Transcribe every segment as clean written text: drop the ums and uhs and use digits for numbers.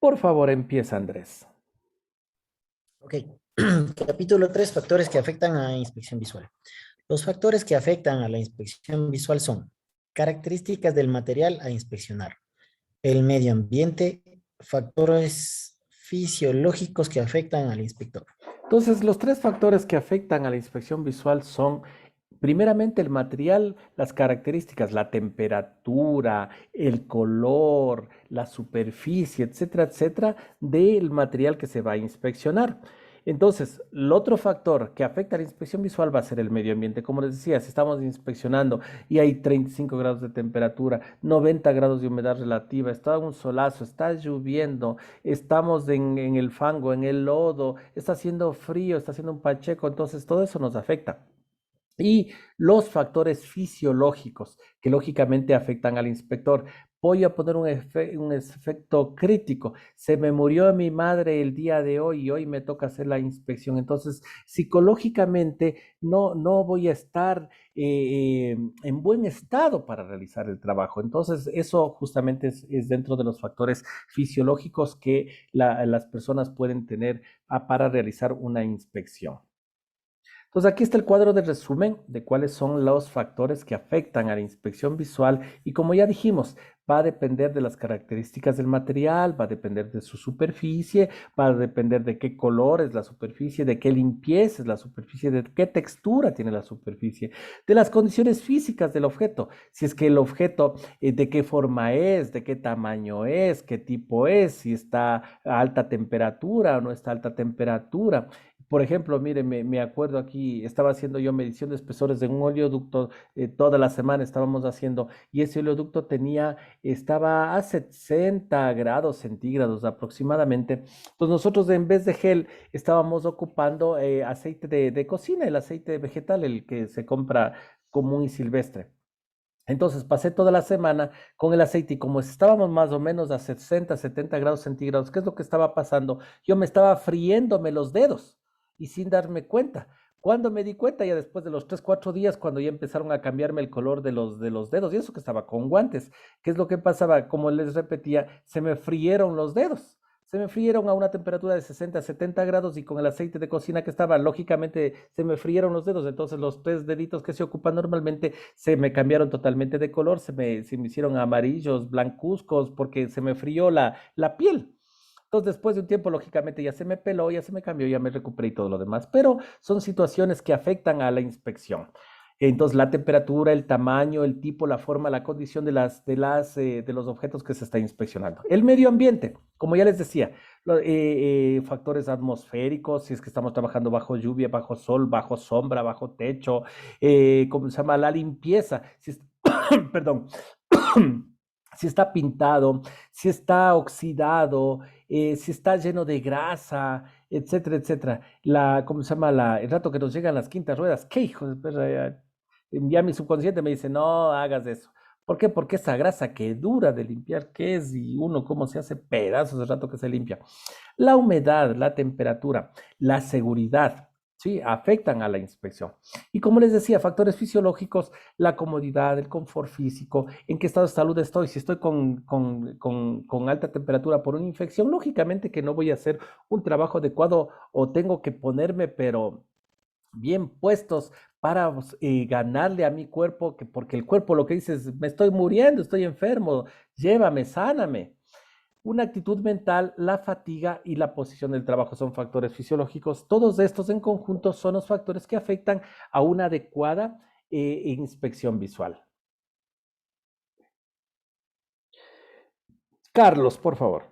Por favor, empieza Andrés. Ok. Capítulo 3, factores que afectan a la inspección visual. Los factores que afectan a la inspección visual son características del material a inspeccionar, el medio ambiente, factores fisiológicos que afectan al inspector. Entonces, los tres factores que afectan a la inspección visual son, primeramente, el material, las características, la temperatura, el color, la superficie, etcétera, etcétera, del material que se va a inspeccionar. Entonces, el otro factor que afecta a la inspección visual va a ser el medio ambiente. Como les decía, si estamos inspeccionando y hay 35 grados de temperatura, 90 grados de humedad relativa, está un solazo, está lloviendo, estamos en el fango, en el lodo, está haciendo frío, está haciendo un pacheco, entonces todo eso nos afecta. Y los factores fisiológicos que lógicamente afectan al inspector. Voy a poner un efecto crítico. Se me murió mi madre el día de hoy y hoy me toca hacer la inspección. Entonces, psicológicamente no voy a estar en buen estado para realizar el trabajo. Entonces, eso justamente es dentro de los factores fisiológicos que las personas pueden tener para realizar una inspección. Entonces aquí está el cuadro de resumen de cuáles son los factores que afectan a la inspección visual y como ya dijimos, va a depender de las características del material, va a depender de su superficie, va a depender de qué color es la superficie, de qué limpieza es la superficie, de qué textura tiene la superficie, de las condiciones físicas del objeto, si es que el objeto de qué forma es, de qué tamaño es, qué tipo es, si está a alta temperatura o no está a alta temperatura. Por ejemplo, mire, me acuerdo aquí, estaba haciendo yo medición de espesores de un oleoducto, toda la semana estábamos haciendo, y ese oleoducto estaba a 60 grados centígrados aproximadamente. Entonces nosotros en vez de gel estábamos ocupando aceite de cocina, el aceite vegetal, el que se compra común y silvestre. Entonces pasé toda la semana con el aceite y como estábamos más o menos a 60, 70 grados centígrados, ¿qué es lo que estaba pasando? Yo me estaba friéndome los dedos y sin darme cuenta. Cuando me di cuenta, ya después de los 3, 4 días, cuando ya empezaron a cambiarme el color de los dedos, y eso que estaba con guantes, ¿qué es lo que pasaba? Como les repetía, se me frieron los dedos. Se me frieron a una temperatura de 60, 70 grados y con el aceite de cocina que estaba, lógicamente se me frieron los dedos. Entonces los tres deditos que se ocupan normalmente se me cambiaron totalmente de color, se me hicieron amarillos, blancuzcos, porque se me frió la piel. Entonces, después de un tiempo, lógicamente, ya se me peló, ya se me cambió, ya me recuperé y todo lo demás. Pero son situaciones que afectan a la inspección. Entonces, la temperatura, el tamaño, el tipo, la forma, la condición de los objetos que se está inspeccionando. El medio ambiente, como ya les decía, factores atmosféricos, si es que estamos trabajando bajo lluvia, bajo sol, bajo sombra, bajo techo, ¿cómo se llama? La limpieza, perdón, si está pintado, si está oxidado, si está lleno de grasa, etcétera, etcétera. ¿Cómo se llama? El rato que nos llegan las quintas ruedas, ¿qué hijo de perra? Ya mi subconsciente me dice, no hagas eso. ¿Por qué? Porque esa grasa que dura de limpiar, ¿qué es? Y uno cómo se hace pedazos el rato que se limpia. La humedad, la temperatura, la seguridad, ¿sí? Afectan a la inspección. Y como les decía, factores fisiológicos, la comodidad, el confort físico, en qué estado de salud estoy, si estoy con alta temperatura por una infección, lógicamente que no voy a hacer un trabajo adecuado o tengo que ponerme, pero bien puestos para ganarle a mi cuerpo, porque el cuerpo lo que dice es, me estoy muriendo, estoy enfermo, llévame, sáname. Una actitud mental, la fatiga y la posición del trabajo son factores fisiológicos. Todos estos en conjunto son los factores que afectan a una adecuada inspección visual. Carlos, por favor.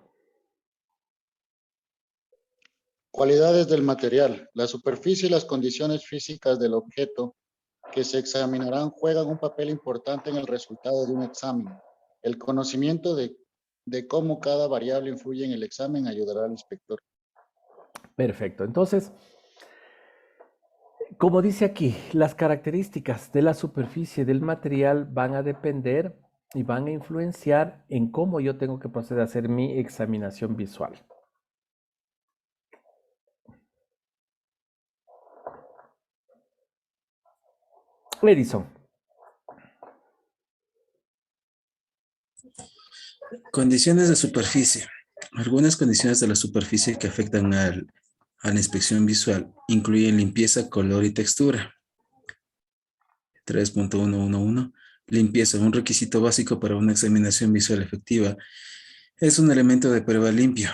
Cualidades del material. La superficie y las condiciones físicas del objeto que se examinarán juegan un papel importante en el resultado de un examen. El conocimiento de cómo cada variable influye en el examen ayudará al inspector. Perfecto. Entonces, como dice aquí, las características de la superficie del material van a depender y van a influenciar en cómo yo tengo que proceder a hacer mi examinación visual. Edison. Condiciones de superficie. Algunas condiciones de la superficie que afectan a la inspección visual incluyen limpieza, color y textura. 3.111. Limpieza, un requisito básico para una examinación visual efectiva. Es un elemento de prueba limpio.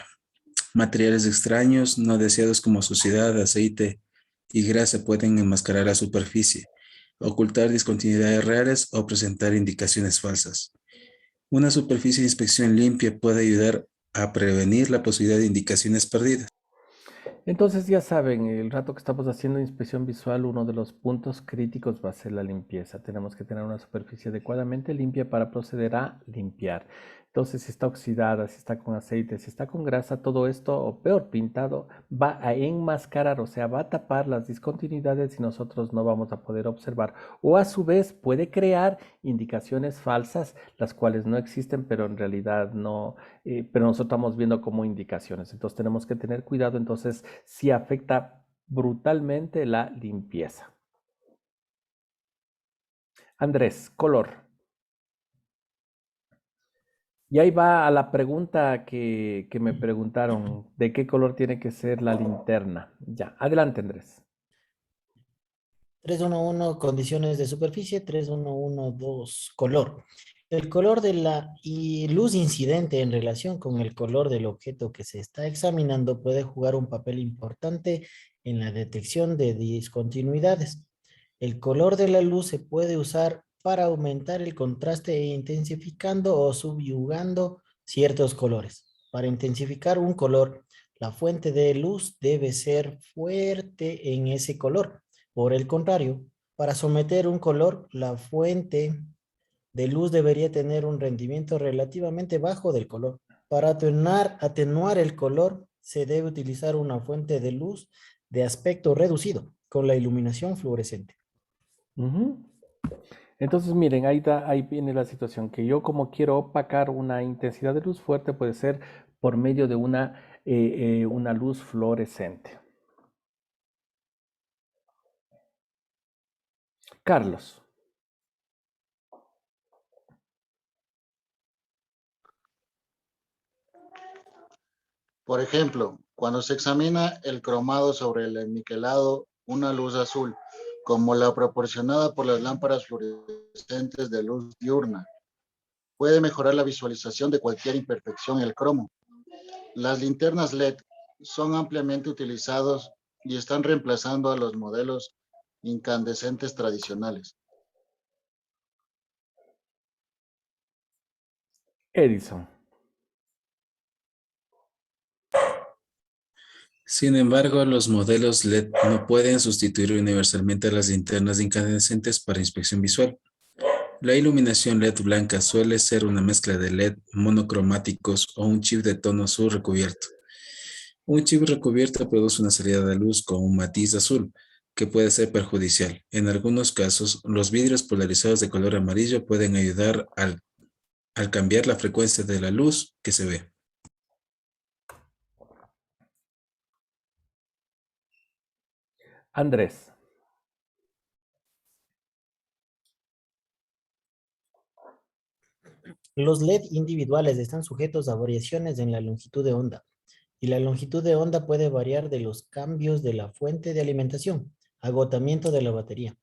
Materiales extraños, no deseados como suciedad, aceite y grasa pueden enmascarar la superficie, ocultar discontinuidades reales o presentar indicaciones falsas. Una superficie de inspección limpia puede ayudar a prevenir la posibilidad de indicaciones perdidas. Entonces ya saben, el rato que estamos haciendo inspección visual, uno de los puntos críticos va a ser la limpieza. Tenemos que tener una superficie adecuadamente limpia para proceder a limpiar. Entonces, si está oxidada, si está con aceite, si está con grasa, todo esto, o peor, pintado, va a enmascarar, o sea, va a tapar las discontinuidades y nosotros no vamos a poder observar. O a su vez puede crear indicaciones falsas, las cuales no existen, pero en realidad no, pero nosotros estamos viendo como indicaciones. Entonces tenemos que tener cuidado. Entonces, si afecta brutalmente la limpieza. Andrés, color. Y ahí va a la pregunta que me preguntaron, ¿de qué color tiene que ser la linterna? Ya, adelante, Andrés. 311 condiciones de superficie, 3.1.1.2 color. El color de la luz incidente en relación con el color del objeto que se está examinando puede jugar un papel importante en la detección de discontinuidades. El color de la luz se puede usar para aumentar el contraste e intensificando o subyugando ciertos colores. Para intensificar un color, la fuente de luz debe ser fuerte en ese color. Por el contrario, para someter un color, la fuente de luz debería tener un rendimiento relativamente bajo del color. Para atenuar el color, se debe utilizar una fuente de luz de aspecto reducido con la iluminación fluorescente. Ujú. Entonces, miren, ahí viene la situación, que yo como quiero opacar una intensidad de luz fuerte, puede ser por medio de una luz fluorescente. Carlos. Por ejemplo, cuando se examina el cromado sobre el niquelado, una luz azul, como la proporcionada por las lámparas fluorescentes de luz diurna, puede mejorar la visualización de cualquier imperfección en el cromo. Las linternas LED son ampliamente utilizados y están reemplazando a los modelos incandescentes tradicionales. Edison. Sin embargo, los modelos LED no pueden sustituir universalmente a las linternas incandescentes para inspección visual. La iluminación LED blanca suele ser una mezcla de LED monocromáticos o un chip de tono azul recubierto. Un chip recubierto produce una salida de luz con un matiz azul, que puede ser perjudicial. En algunos casos, los vidrios polarizados de color amarillo pueden ayudar al cambiar la frecuencia de la luz que se ve. Andrés. Los LED individuales están sujetos a variaciones en la longitud de onda, y la longitud de onda puede variar de los cambios de la fuente de alimentación, agotamiento de la batería.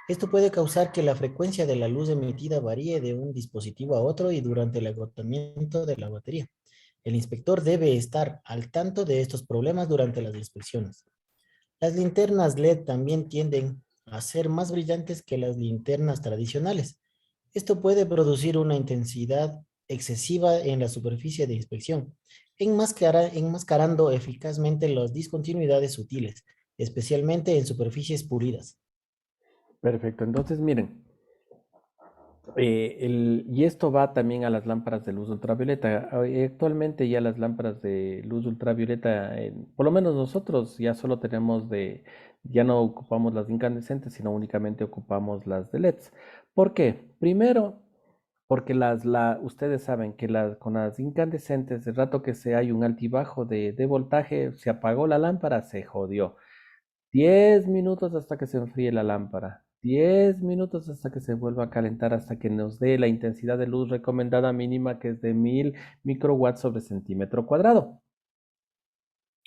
Esto puede causar que la frecuencia de la luz emitida varíe de un dispositivo a otro y durante el agotamiento de la batería. El inspector debe estar al tanto de estos problemas durante las inspecciones. Las linternas LED también tienden a ser más brillantes que las linternas tradicionales. Esto puede producir una intensidad excesiva en la superficie de inspección, enmascarando eficazmente las discontinuidades sutiles, especialmente en superficies pulidas. Perfecto. Entonces, miren, y esto va también a las lámparas de luz ultravioleta. Actualmente ya las lámparas de luz ultravioleta, por lo menos nosotros ya solo tenemos ya no ocupamos las incandescentes, sino únicamente ocupamos las de LEDs. ¿Por qué? Primero, porque ustedes saben que con las incandescentes, el rato que hay un altibajo de voltaje, se apagó la lámpara, se jodió. 10 minutos hasta que se enfríe la lámpara. 10 minutos hasta que se vuelva a calentar, hasta que nos dé la intensidad de luz recomendada mínima, que es de 1000 microwatts sobre centímetro cuadrado.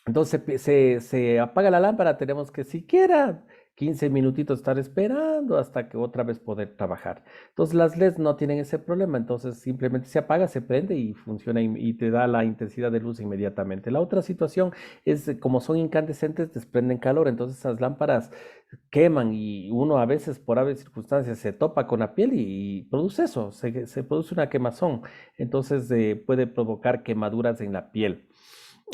Entonces se apaga la lámpara, tenemos que siquiera 15 minutitos estar esperando hasta que otra vez poder trabajar. Entonces las LEDs no tienen ese problema, entonces simplemente se apaga, se prende y funciona y te da la intensidad de luz inmediatamente. La otra situación es como son incandescentes, desprenden calor, entonces esas lámparas queman y uno a veces por aves circunstancias se topa con la piel y produce eso, se produce una quemazón, entonces puede provocar quemaduras en la piel.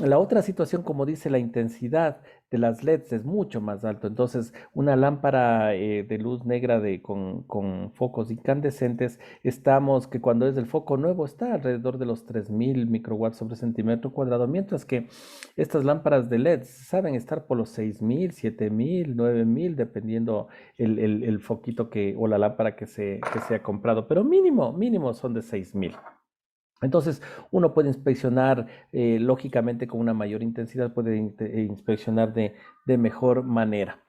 La otra situación, como dice, la intensidad de las LEDs es mucho más alto. Entonces, una lámpara de luz negra con focos incandescentes, estamos que cuando es el foco nuevo está alrededor de los 3000 microwatts sobre centímetro cuadrado, mientras que estas lámparas de LED saben estar por los 6000, 7000, 9000, dependiendo el foquito o la lámpara que se ha comprado, pero mínimo, mínimo son de 6000. Entonces, uno puede inspeccionar, lógicamente, con una mayor intensidad, puede inspeccionar de mejor manera.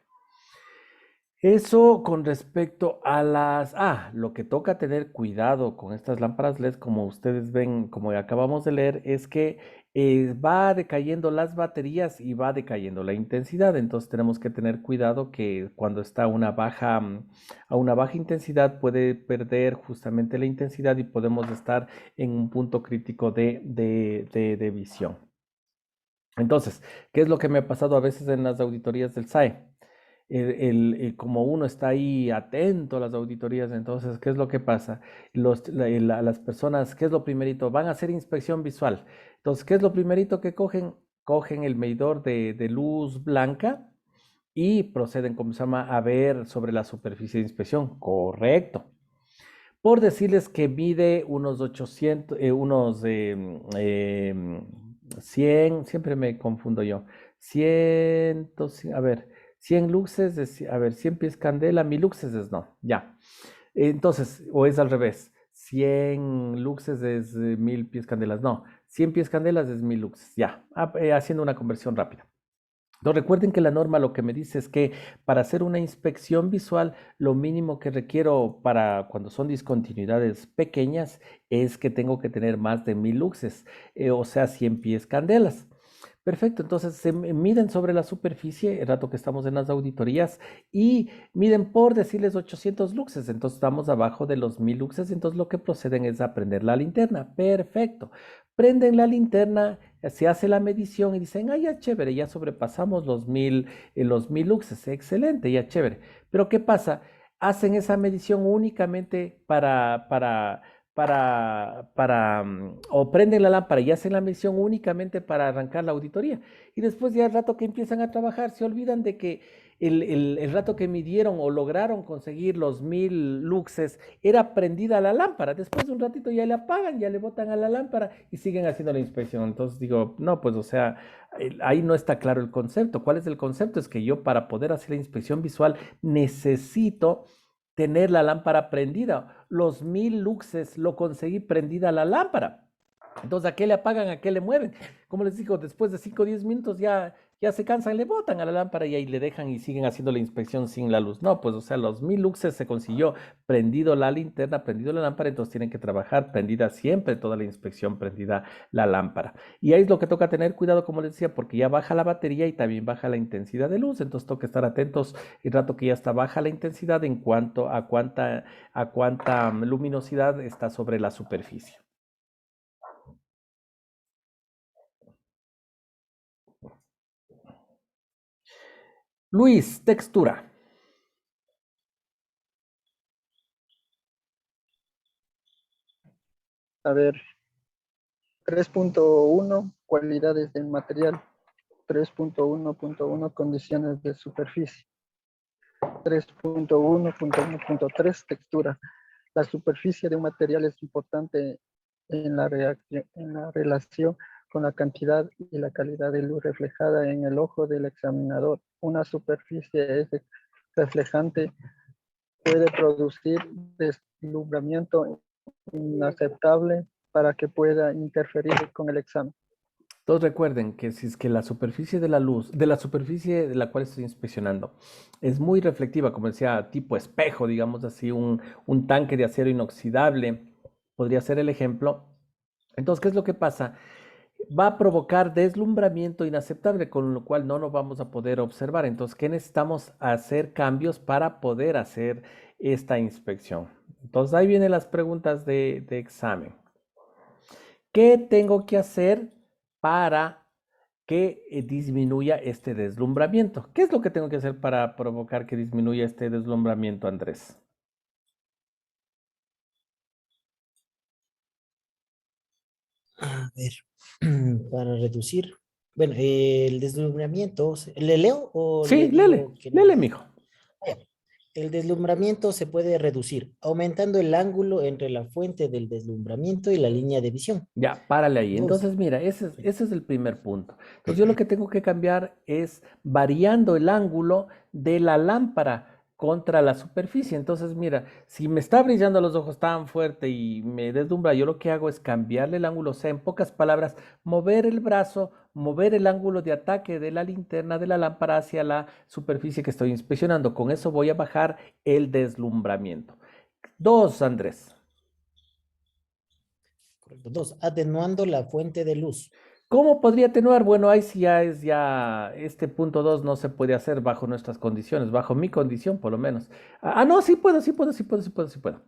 Eso con respecto a lo que toca tener cuidado con estas lámparas LED, como ustedes ven, como acabamos de leer, es que va decayendo las baterías y va decayendo la intensidad. Entonces tenemos que tener cuidado que cuando está a una baja intensidad puede perder justamente la intensidad y podemos estar en un punto crítico de visión. Entonces, ¿qué es lo que me ha pasado a veces en las auditorías del SAE? Como uno está ahí atento a las auditorías, entonces, ¿qué es lo que pasa? Las personas, ¿qué es lo primerito? Van a hacer inspección visual. Entonces, ¿qué es lo primerito que cogen? Cogen el medidor de luz blanca y proceden, como se llama, a ver sobre la superficie de inspección. Correcto. Por decirles que mide unos 800, 100, siempre me confundo yo. 100, a ver, 100 luxes, a ver, 100 pies candela, 1000 luxes es no, ya. Entonces, o es al revés, 100 luxes es 1000 pies candelas, no, 100 pies candelas es 1000 luxes, ya, haciendo una conversión rápida. Entonces, recuerden que la norma lo que me dice es que para hacer una inspección visual, lo mínimo que requiero para cuando son discontinuidades pequeñas es que tengo que tener más de 1000 luxes, o sea, 100 pies candelas. Perfecto, entonces se miden sobre la superficie, el rato que estamos en las auditorías, y miden por decirles 800 luxes, entonces estamos abajo de los 1000 luxes, entonces lo que proceden es a prender la linterna. Perfecto, prenden la linterna, se hace la medición y dicen, ah, ya chévere, ya sobrepasamos los mil luxes, excelente, ya chévere. Pero ¿qué pasa? Hacen esa medición únicamente o prenden la lámpara y hacen la medición únicamente para arrancar la auditoría. Y después ya al rato que empiezan a trabajar, se olvidan de que el rato que midieron o lograron conseguir los 1000 luxes era prendida la lámpara. Después de un ratito ya le apagan, ya le botan a la lámpara y siguen haciendo la inspección. Entonces digo, no, pues o sea, ahí no está claro el concepto. ¿Cuál es el concepto? Es que yo para poder hacer la inspección visual necesito tener la lámpara prendida. Los 1000 luxes lo conseguí prendida la lámpara. Entonces, ¿a qué le apagan? ¿A qué le mueven? Como les digo, después de 5 o 10 minutos ya se cansan, le botan a la lámpara y ahí le dejan y siguen haciendo la inspección sin la luz. No, pues o sea, los 1000 luxes se consiguió prendido la linterna, prendido la lámpara, entonces tienen que trabajar prendida siempre toda la inspección, prendida la lámpara. Y ahí es lo que toca tener cuidado, como les decía, porque ya baja la batería y también baja la intensidad de luz, entonces toca estar atentos el rato que ya está baja la intensidad en cuanto a cuánta luminosidad está sobre la superficie. Luis, textura. A ver, 3.1, cualidades del material. 3.1.1, condiciones de superficie. 3.1.1.3, textura. La superficie de un material es importante en la relación con la cantidad y la calidad de luz reflejada en el ojo del examinador. Una superficie reflejante puede producir deslumbramiento inaceptable para que pueda interferir con el examen. Entonces recuerden que si es que la superficie de la luz, de la superficie de la cual estoy inspeccionando, es muy reflectiva, como decía, tipo espejo, digamos así, un tanque de acero inoxidable, podría ser el ejemplo. Entonces, ¿qué es lo que pasa? Va a provocar deslumbramiento inaceptable, con lo cual no lo vamos a poder observar. Entonces, ¿qué necesitamos? Hacer cambios para poder hacer esta inspección. Entonces, ahí vienen las preguntas de examen. ¿Qué tengo que hacer para que disminuya este deslumbramiento? ¿Qué es lo que tengo que hacer para provocar que disminuya este deslumbramiento, Andrés? A ver, para reducir. Bueno, el deslumbramiento, ¿le leo o le Sí, lele, digo que lele, necesito? mijo. El deslumbramiento se puede reducir aumentando el ángulo entre la fuente del deslumbramiento y la línea de visión. Ya, párale ahí. Dos. Entonces, mira, ese es el primer punto. Entonces, yo lo que tengo que cambiar es variando el ángulo de la lámpara contra la superficie. Entonces, mira, si me está brillando los ojos tan fuerte y me deslumbra, yo lo que hago es cambiarle el ángulo, o sea, en pocas palabras, mover el brazo, mover el ángulo de ataque de la linterna de la lámpara hacia la superficie que estoy inspeccionando. Con eso voy a bajar el deslumbramiento. Dos, Andrés. Correcto. Dos, atenuando la fuente de luz. ¿Cómo podría atenuar? Bueno, ahí sí ya es ya, este punto 2 no se puede hacer bajo nuestras condiciones, bajo mi condición por lo menos. No, sí puedo, sí puedo, sí puedo, sí puedo, sí puedo.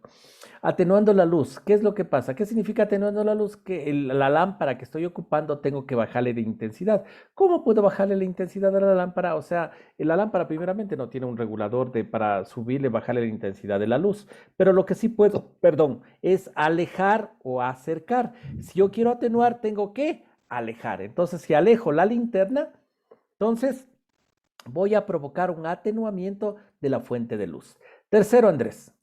Atenuando la luz, ¿qué es lo que pasa? ¿Qué significa atenuando la luz? Que la lámpara que estoy ocupando tengo que bajarle de intensidad. ¿Cómo puedo bajarle la intensidad a la lámpara? O sea, la lámpara primeramente no tiene un regulador para subirle, bajarle la intensidad de la luz, pero lo que sí puedo, perdón, es alejar o acercar. Si yo quiero atenuar, tengo que alejar. Entonces, si alejo la linterna, entonces voy a provocar un atenuamiento de la fuente de luz. Tercero, Andrés.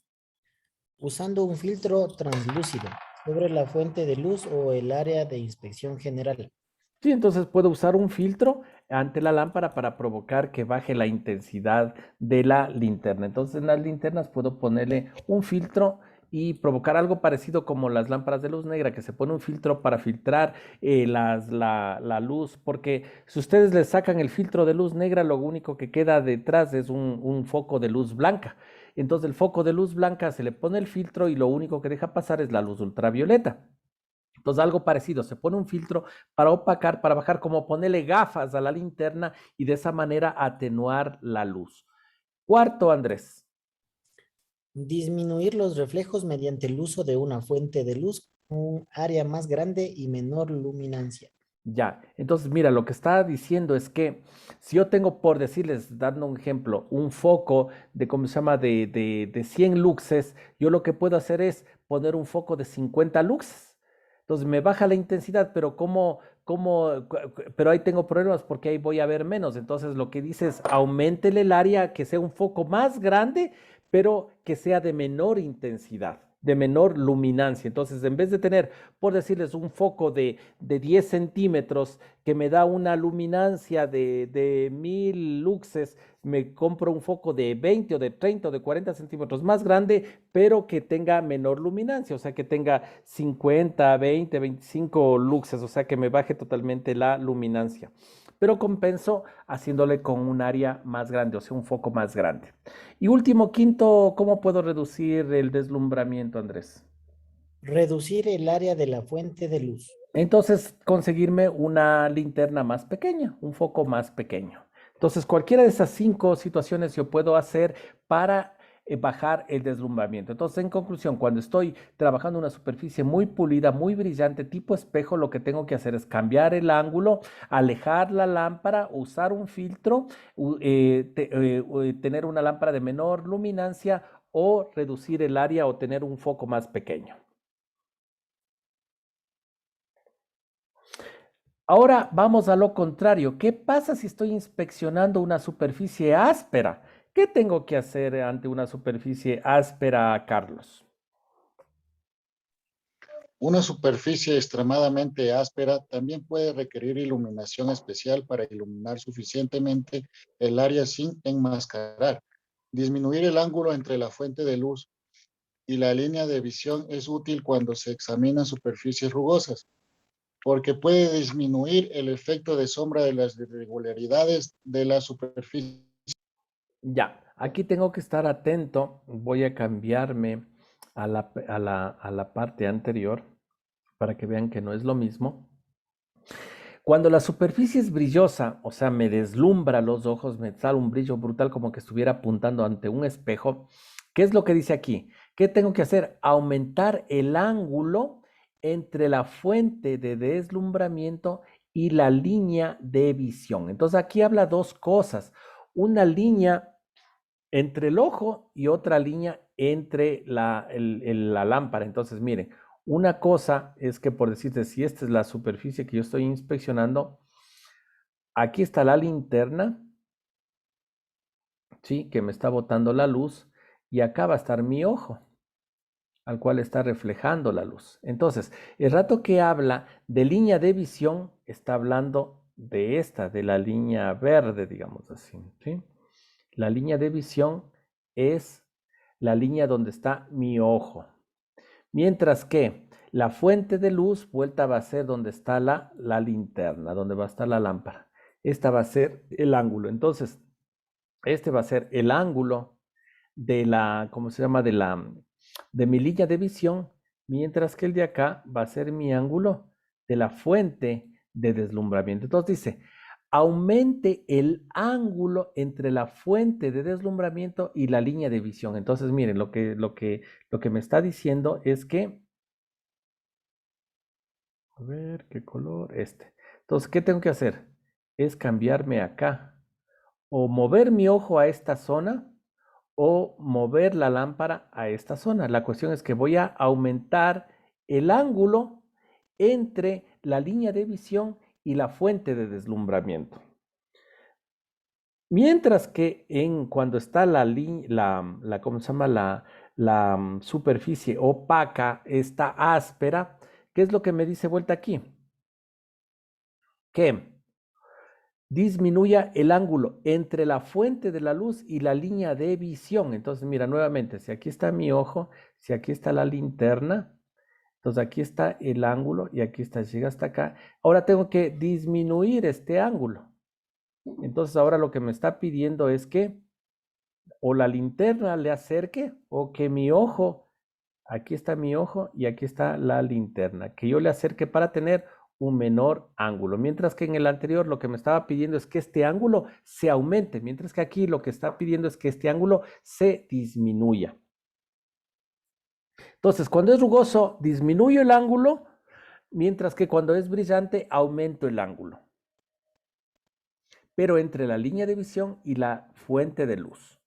Usando un filtro translúcido sobre la fuente de luz o el área de inspección general. Sí, entonces puedo usar un filtro ante la lámpara para provocar que baje la intensidad de la linterna. Entonces en las linternas puedo ponerle un filtro y provocar algo parecido como las lámparas de luz negra, que se pone un filtro para filtrar la luz, porque si ustedes le sacan el filtro de luz negra, lo único que queda detrás es un foco de luz blanca. Entonces el foco de luz blanca se le pone el filtro y lo único que deja pasar es la luz ultravioleta. Entonces, algo parecido, se pone un filtro para opacar, para bajar, como ponerle gafas a la linterna y de esa manera atenuar la luz. Cuarto, Andrés. Disminuir los reflejos mediante el uso de una fuente de luz con un área más grande y menor luminancia. Ya, entonces mira, lo que está diciendo es que si yo tengo, por decirles, dando un ejemplo, un foco de, ¿cómo se llama?, de 100 luxes, yo lo que puedo hacer es poner un foco de 50 luxes. Entonces me baja la intensidad, pero pero ahí tengo problemas porque ahí voy a ver menos. Entonces lo que dice es aumentele el área, que sea un foco más grande, pero que sea de menor intensidad, de menor luminancia. Entonces, en vez de tener, por decirles, un foco de 10 centímetros que me da una luminancia de 1000 luxes, me compro un foco de 20 o de 30 o de 40 centímetros más grande, pero que tenga menor luminancia, o sea, que tenga 50, 20, 25 luxes, o sea, que me baje totalmente la luminancia. Pero compenso haciéndole con un área más grande, o sea, un foco más grande. Y último, quinto, ¿cómo puedo reducir el deslumbramiento, Andrés? Reducir el área de la fuente de luz. Entonces, conseguirme una linterna más pequeña, un foco más pequeño. Entonces, cualquiera de esas 5 situaciones yo puedo hacer para bajar el deslumbramiento. Entonces, en conclusión, cuando estoy trabajando una superficie muy pulida, muy brillante, tipo espejo, lo que tengo que hacer es cambiar el ángulo, alejar la lámpara, usar un filtro, tener una lámpara de menor luminancia o reducir el área o tener un foco más pequeño. Ahora vamos a lo contrario. ¿Qué pasa si estoy inspeccionando una superficie áspera? ¿Qué tengo que hacer ante una superficie áspera, Carlos? Una superficie extremadamente áspera también puede requerir iluminación especial para iluminar suficientemente el área sin enmascarar. Disminuir el ángulo entre la fuente de luz y la línea de visión es útil cuando se examinan superficies rugosas. porque puede disminuir el efecto de sombra de las irregularidades de la superficie. Ya, aquí tengo que estar atento. Voy a cambiarme a la parte anterior para que vean que no es lo mismo. Cuando la superficie es brillosa, o sea, me deslumbra los ojos, me sale un brillo brutal como que estuviera apuntando ante un espejo, ¿qué es lo que dice aquí? ¿Qué tengo que hacer? Aumentar el ángulo entre la fuente de deslumbramiento y la línea de visión. Entonces aquí habla dos cosas. Una línea entre el ojo y otra línea entre la lámpara. Entonces, miren, una cosa es que por decirte, si esta es la superficie que yo estoy inspeccionando, aquí está la linterna, ¿sí? Que me está botando la luz, y acá va a estar mi ojo, al cual está reflejando la luz. Entonces, el rato que habla de línea de visión, está hablando de esta, de la línea verde, digamos así, ¿sí? La línea de visión es la línea donde está mi ojo. Mientras que la fuente de luz vuelta va a ser donde está la linterna, donde va a estar la lámpara. Esta va a ser el ángulo. Entonces, este va a ser el ángulo de la, ¿cómo se llama? De mi línea de visión, mientras que el de acá va a ser mi ángulo de la fuente de deslumbramiento. Entonces dice, aumente el ángulo entre la fuente de deslumbramiento y la línea de visión. Entonces, miren, lo que me está diciendo es que, a ver, ¿qué color? Este. Entonces, ¿qué tengo que hacer? Es cambiarme acá, o mover mi ojo a esta zona, o mover la lámpara a esta zona. La cuestión es que voy a aumentar el ángulo entre la línea de visión y la fuente de deslumbramiento. Mientras que cuando está ¿cómo se llama? La superficie opaca, está áspera, ¿qué es lo que me dice vuelta aquí? Que disminuya el ángulo entre la fuente de la luz y la línea de visión. Entonces, mira, nuevamente, si aquí está mi ojo, si aquí está la linterna, entonces aquí está el ángulo y aquí está, llega hasta acá. Ahora tengo que disminuir este ángulo. Entonces, ahora lo que me está pidiendo es que o la linterna le acerque o que mi ojo, aquí está mi ojo y aquí está la linterna, que yo le acerque para tener un menor ángulo. Mientras que en el anterior lo que me estaba pidiendo es que este ángulo se aumente, mientras que aquí lo que está pidiendo es que este ángulo se disminuya. Entonces, cuando es rugoso, disminuyo el ángulo, mientras que cuando es brillante, aumento el ángulo. Pero entre la línea de visión y la fuente de luz.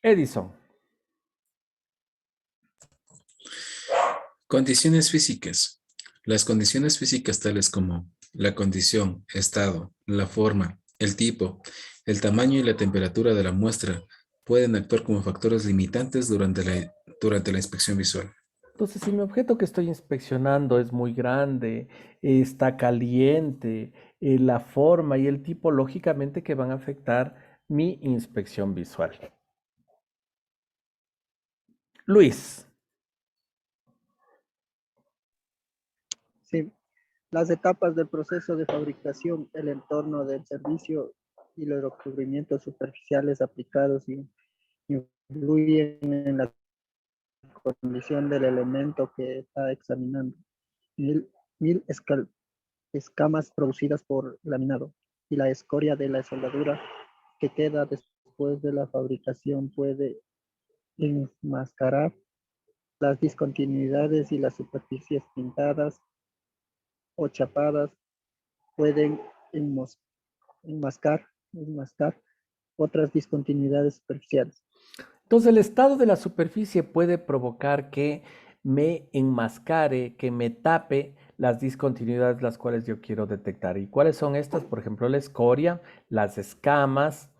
Edison. Condiciones físicas. Las condiciones físicas tales como la condición, estado, la forma, el tipo, el tamaño y la temperatura de la muestra pueden actuar como factores limitantes durante la inspección visual. Entonces, si mi objeto que estoy inspeccionando es muy grande, está caliente, la forma y el tipo, lógicamente que van a afectar mi inspección visual. Luis. Sí, las etapas del proceso de fabricación, el entorno del servicio y los recubrimientos superficiales aplicados influyen en la condición del elemento que está examinando. Mil escamas producidas por laminado y la escoria de la soldadura que queda después de la fabricación puede enmascarar las discontinuidades y las superficies pintadas o chapadas pueden enmascar otras discontinuidades superficiales. Entonces, el estado de la superficie puede provocar que me enmascare, que me tape las discontinuidades las cuales yo quiero detectar. ¿Y cuáles son estas? Por ejemplo, la escoria, las escamas,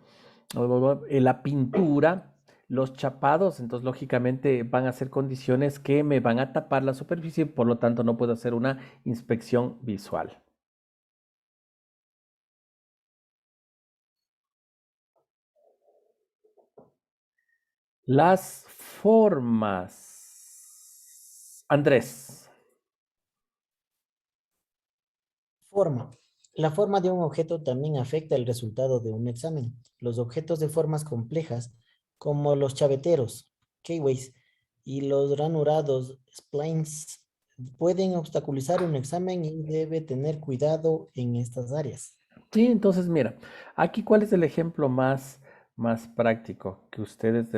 la pintura, los chapados. Entonces, lógicamente, van a ser condiciones que me van a tapar la superficie, por lo tanto, no puedo hacer una inspección visual. Las formas. Andrés. Forma. La forma de un objeto también afecta el resultado de un examen. Los objetos de formas complejas, como los chaveteros, keyways, y los ranurados, splines, pueden obstaculizar un examen y debe tener cuidado en estas áreas. Sí, entonces mira, aquí cuál es el ejemplo más práctico que ustedes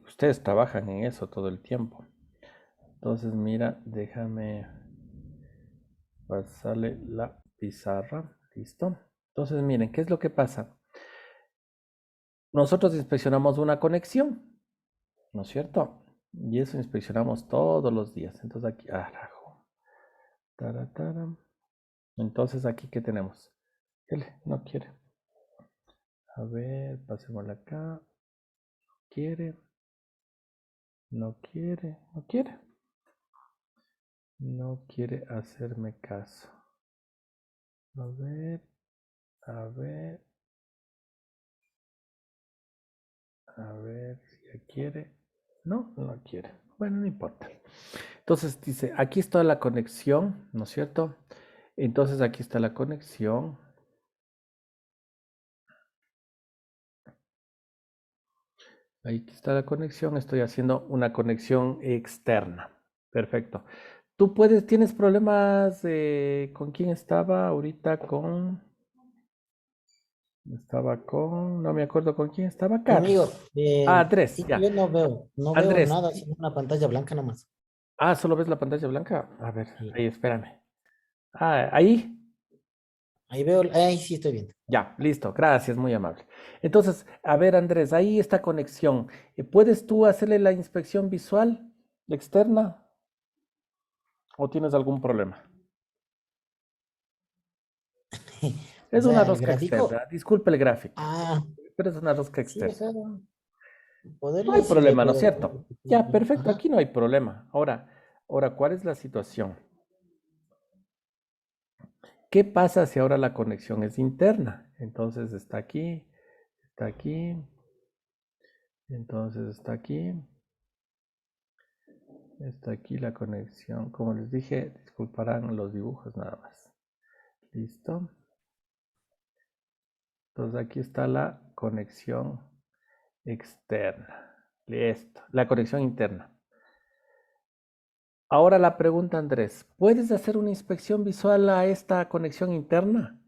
ustedes trabajan en eso todo el tiempo. Entonces mira, déjame pasarle la pizarra, listo. Entonces miren, ¿qué es lo que pasa? Nosotros inspeccionamos una conexión, ¿no es cierto? Y eso inspeccionamos todos los días. Entonces aquí, arajo. Taratara. Entonces aquí, ¿qué tenemos? Él no quiere. A ver, pasémosla acá. Quiere, no quiere, no quiere. No quiere hacerme caso. A ver, a ver, a ver si ya quiere. No, no quiere. Bueno, no importa. Entonces dice, aquí está la conexión, ¿no es cierto? Entonces aquí está la conexión. Ahí está la conexión. Estoy haciendo una conexión externa. Perfecto. ¿Tienes problemas con quién estaba ahorita? No me acuerdo con quién estaba, Conmigo, Carlos. Ah, Andrés, sí, ya. yo no veo Andrés. nada, sino una pantalla blanca nomás. Ah, ¿solo ves la pantalla blanca? A ver, Sí. ahí, espérame. Ah, ahí. Ahí sí estoy viendo. Ya, listo. Gracias, muy amable. Entonces, a ver, Andrés, ahí está conexión. ¿Puedes tú hacerle la inspección visual externa o tienes algún problema? O Es una sea, el rosca externa. gráfico, Disculpe el gráfico, ah, pero es una rosca sí, o externa. sea, No hay poderle sí le problema, ¿no es puedo. cierto? Ya, perfecto, Ajá. aquí no hay problema. Ahora, ¿cuál es la situación? ¿Qué pasa si ahora la conexión es interna? Entonces está aquí, entonces está aquí la conexión. Como les dije, disculparán los dibujos nada más. Listo. Entonces aquí está la conexión externa. Listo, la conexión interna. Ahora la pregunta, Andrés, ¿puedes hacer una inspección visual a esta conexión interna?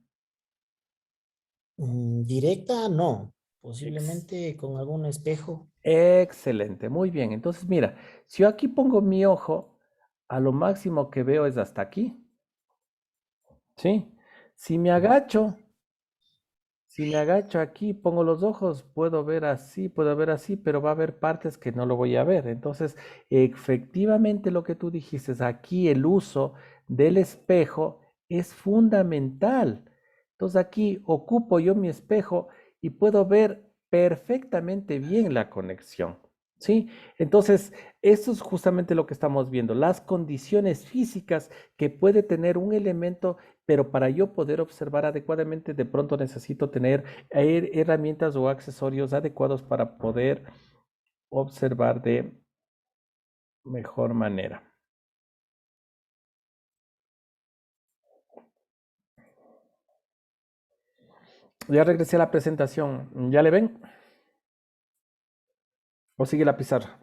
Directa, no. Ex- Posiblemente con algún espejo. Excelente, muy bien. Entonces, mira, si yo aquí pongo mi ojo, a lo máximo que veo es hasta aquí, ¿sí? Si me agacho, si me agacho aquí, pongo los ojos, puedo ver así, pero va a haber partes que no lo voy a ver. Entonces, efectivamente lo que tú dijiste, aquí el uso del espejo es fundamental. Entonces, aquí ocupo yo mi espejo y puedo ver perfectamente bien la conexión. ¿Sí? Entonces, eso es justamente lo que estamos viendo, las condiciones físicas que puede tener un elemento, pero para yo poder observar adecuadamente, de pronto necesito tener herramientas o accesorios adecuados para poder observar de mejor manera. Ya regresé a la presentación. ¿Ya le ven? ¿O sigue la pizarra?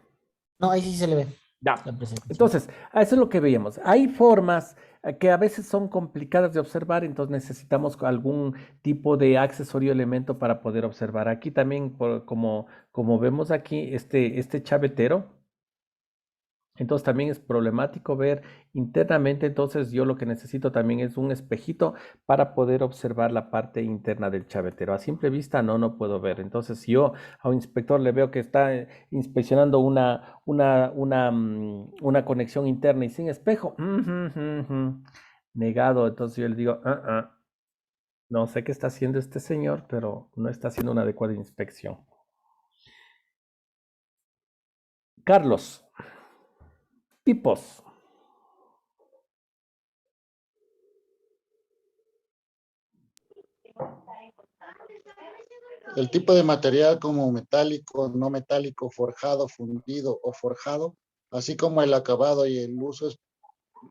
No, ahí sí se le ve Ya. la presentación. Entonces, a eso es lo que veíamos. Hay formas que a veces son complicadas de observar, entonces necesitamos algún tipo de accesorio elemento para poder observar. Aquí también, como vemos aquí, este chavetero. Entonces también es problemático ver internamente, entonces yo lo que necesito también es un espejito para poder observar la parte interna del chavetero. A simple vista no puedo ver. Entonces si yo a un inspector le veo que está inspeccionando una conexión interna y sin espejo, negado. Entonces yo le digo, no sé qué está haciendo este señor, pero no está haciendo una adecuada inspección. Carlos, tipos. El tipo de material como metálico, no metálico, forjado, fundido o forjado, así como el acabado y el uso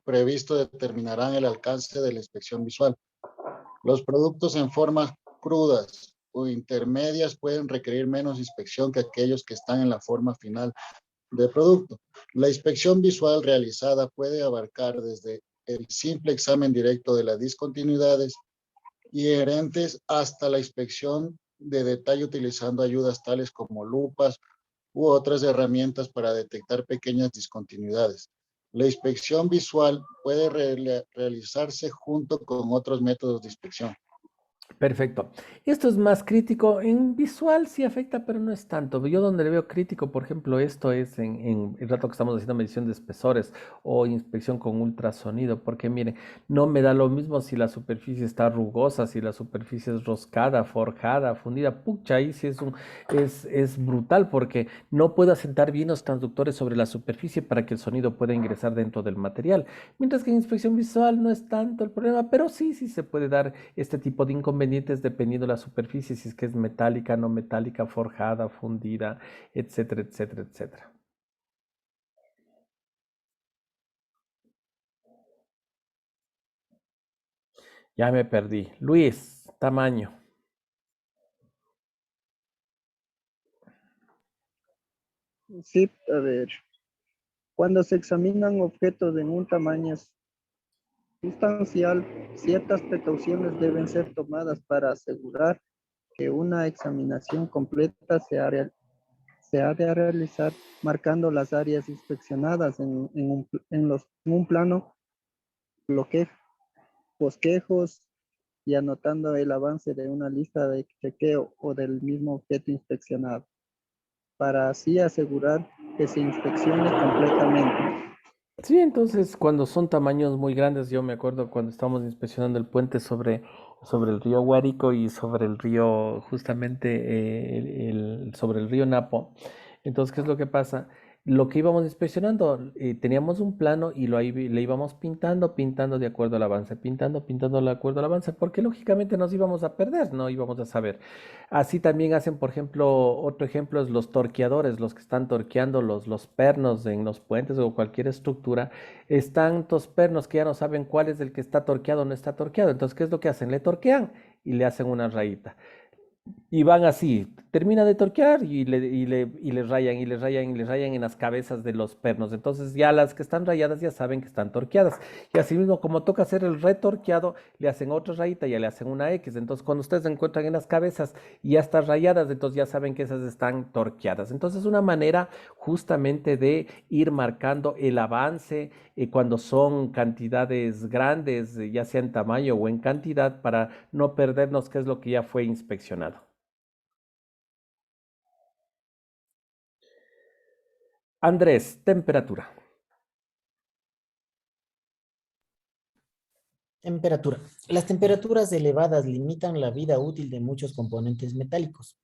previsto determinarán el alcance de la inspección visual. Los productos en formas crudas o intermedias pueden requerir menos inspección que aquellos que están en la forma final del producto. La inspección visual realizada puede abarcar desde el simple examen directo de las discontinuidades inherentes hasta la inspección de detalle utilizando ayudas tales como lupas u otras herramientas para detectar pequeñas discontinuidades. La inspección visual puede realizarse junto con otros métodos de inspección. Perfecto. Esto es más crítico. En visual sí afecta, pero no es tanto. Yo donde le veo crítico, por ejemplo, esto es en el rato que estamos haciendo medición de espesores o inspección con ultrasonido, porque miren, no me da lo mismo si la superficie está rugosa, si la superficie es roscada, forjada, fundida. Pucha, ahí sí es brutal porque no puedo asentar bien los transductores sobre la superficie para que el sonido pueda ingresar dentro del material. Mientras que en inspección visual no es tanto el problema, pero sí se puede dar este tipo de inconvenientes dependiendo de la superficie, si es que es metálica, no metálica, forjada, fundida, etcétera, etcétera, etcétera. Ya me perdí. Luis, tamaño. Sí, a ver, cuando se examinan objetos en un tamaño sustancial, ciertas precauciones deben ser tomadas para asegurar que una examinación completa se ha de realizar marcando las áreas inspeccionadas en un plano, bloque, bosquejos y anotando el avance de una lista de chequeo o del mismo objeto inspeccionado, para así asegurar que se inspeccione completamente. Sí, entonces cuando son tamaños muy grandes, yo me acuerdo cuando estábamos inspeccionando el puente sobre el río Guárico y sobre el río, justamente sobre el río Napo. Entonces, ¿qué es lo que pasa? Lo que íbamos inspeccionando, teníamos un plano y le íbamos pintando de acuerdo al avance, pintando de acuerdo al avance, porque lógicamente nos íbamos a perder, no íbamos a saber. Así también hacen, por ejemplo, otro ejemplo es los torqueadores, los que están torqueando los pernos en los puentes o cualquier estructura. Están tantos pernos que ya no saben cuál es el que está torqueado o no está torqueado. Entonces, ¿qué es lo que hacen? Le torquean y le hacen una rayita. Y van así, termina de torquear y le rayan, y le rayan, y le rayan en las cabezas de los pernos. Entonces ya las que están rayadas ya saben que están torqueadas. Y así mismo, como toca hacer el retorqueado, le hacen otra rayita y ya le hacen una X. Entonces cuando ustedes se encuentran en las cabezas y ya están rayadas, entonces ya saben que esas están torqueadas. Entonces es una manera justamente de ir marcando el avance cuando son cantidades grandes, ya sea en tamaño o en cantidad, para no perdernos qué es lo que ya fue inspeccionado. Andrés, temperatura. Temperatura. Las temperaturas elevadas limitan la vida útil de muchos componentes metálicos.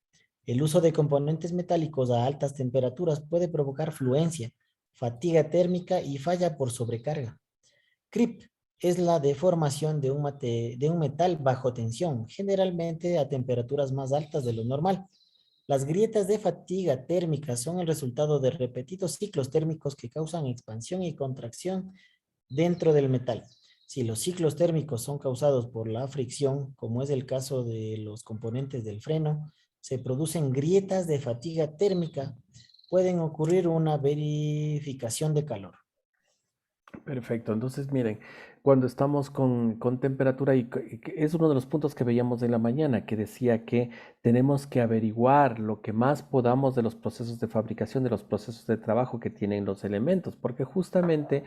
El uso de componentes metálicos a altas temperaturas puede provocar fluencia, fatiga térmica y falla por sobrecarga. Creep es la deformación de un metal bajo tensión, generalmente a temperaturas más altas de lo normal. Las grietas de fatiga térmica son el resultado de repetidos ciclos térmicos que causan expansión y contracción dentro del metal. Si los ciclos térmicos son causados por la fricción, como es el caso de los componentes del freno, se producen grietas de fatiga térmica. Pueden ocurrir una verificación de calor. Perfecto, entonces miren, cuando estamos con temperatura, y que es uno de los puntos que veíamos en la mañana, que decía que tenemos que averiguar lo que más podamos de los procesos de fabricación, de los procesos de trabajo que tienen los elementos, porque justamente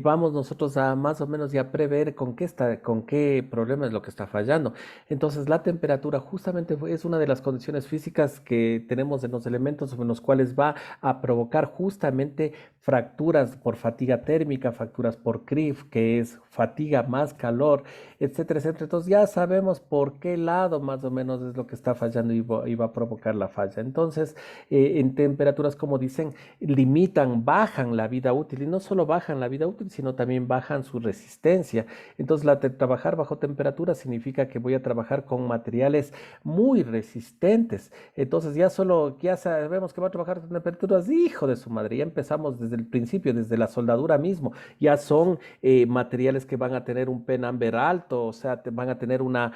vamos nosotros a más o menos ya prever con qué problema es lo que está fallando. Entonces la temperatura justamente es una de las condiciones físicas que tenemos en los elementos en los cuales va a provocar justamente fracturas por fatiga térmica, fracturas por CRIF, que es fatiga, más calor, etcétera, etcétera. Entonces ya sabemos por qué lado más o menos es lo que está fallando y va a provocar la falla. Entonces, en temperaturas, como dicen, limitan, bajan la vida útil y no solo bajan la vida útil, sino también bajan su resistencia. Entonces, trabajar bajo temperatura significa que voy a trabajar con materiales muy resistentes. Entonces, ya sabemos que va a trabajar con temperaturas, hijo de su madre, ya empezamos desde el principio, desde la soldadura mismo. Ya son materiales que van a tener un penamber alto, o sea, van a tener una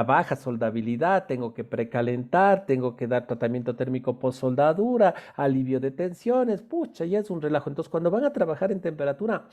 baja soldabilidad, tengo que precalentar, tengo que dar tratamiento térmico post soldadura, alivio de tensiones, pucha, ya es un relajo. Entonces, cuando van a trabajar en temperatura,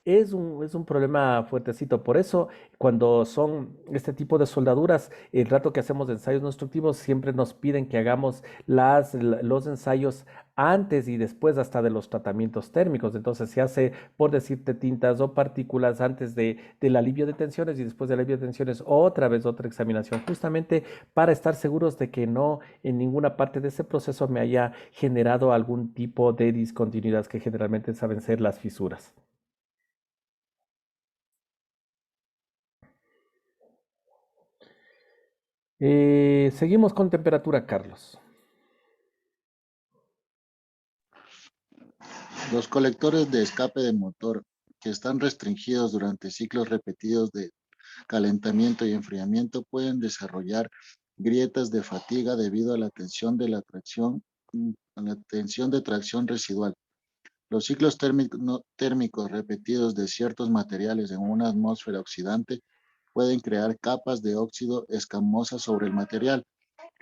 es un problema fuertecito. Por eso, cuando son este tipo de soldaduras, el rato que hacemos ensayos no instructivos, siempre nos piden que hagamos los ensayos antes y después hasta de los tratamientos térmicos. Entonces se hace, por decirte, tintas o partículas antes del alivio de tensiones y después del alivio de tensiones otra vez otra examinación, justamente para estar seguros de que no en ninguna parte de ese proceso me haya generado algún tipo de discontinuidad que generalmente saben ser las fisuras. Seguimos con temperatura, Carlos. Los colectores de escape de motor que están restringidos durante ciclos repetidos de calentamiento y enfriamiento pueden desarrollar grietas de fatiga debido a la tensión de la tracción, a la tensión de tracción residual. Los ciclos térmicos repetidos de ciertos materiales en una atmósfera oxidante pueden crear capas de óxido escamosas sobre el material.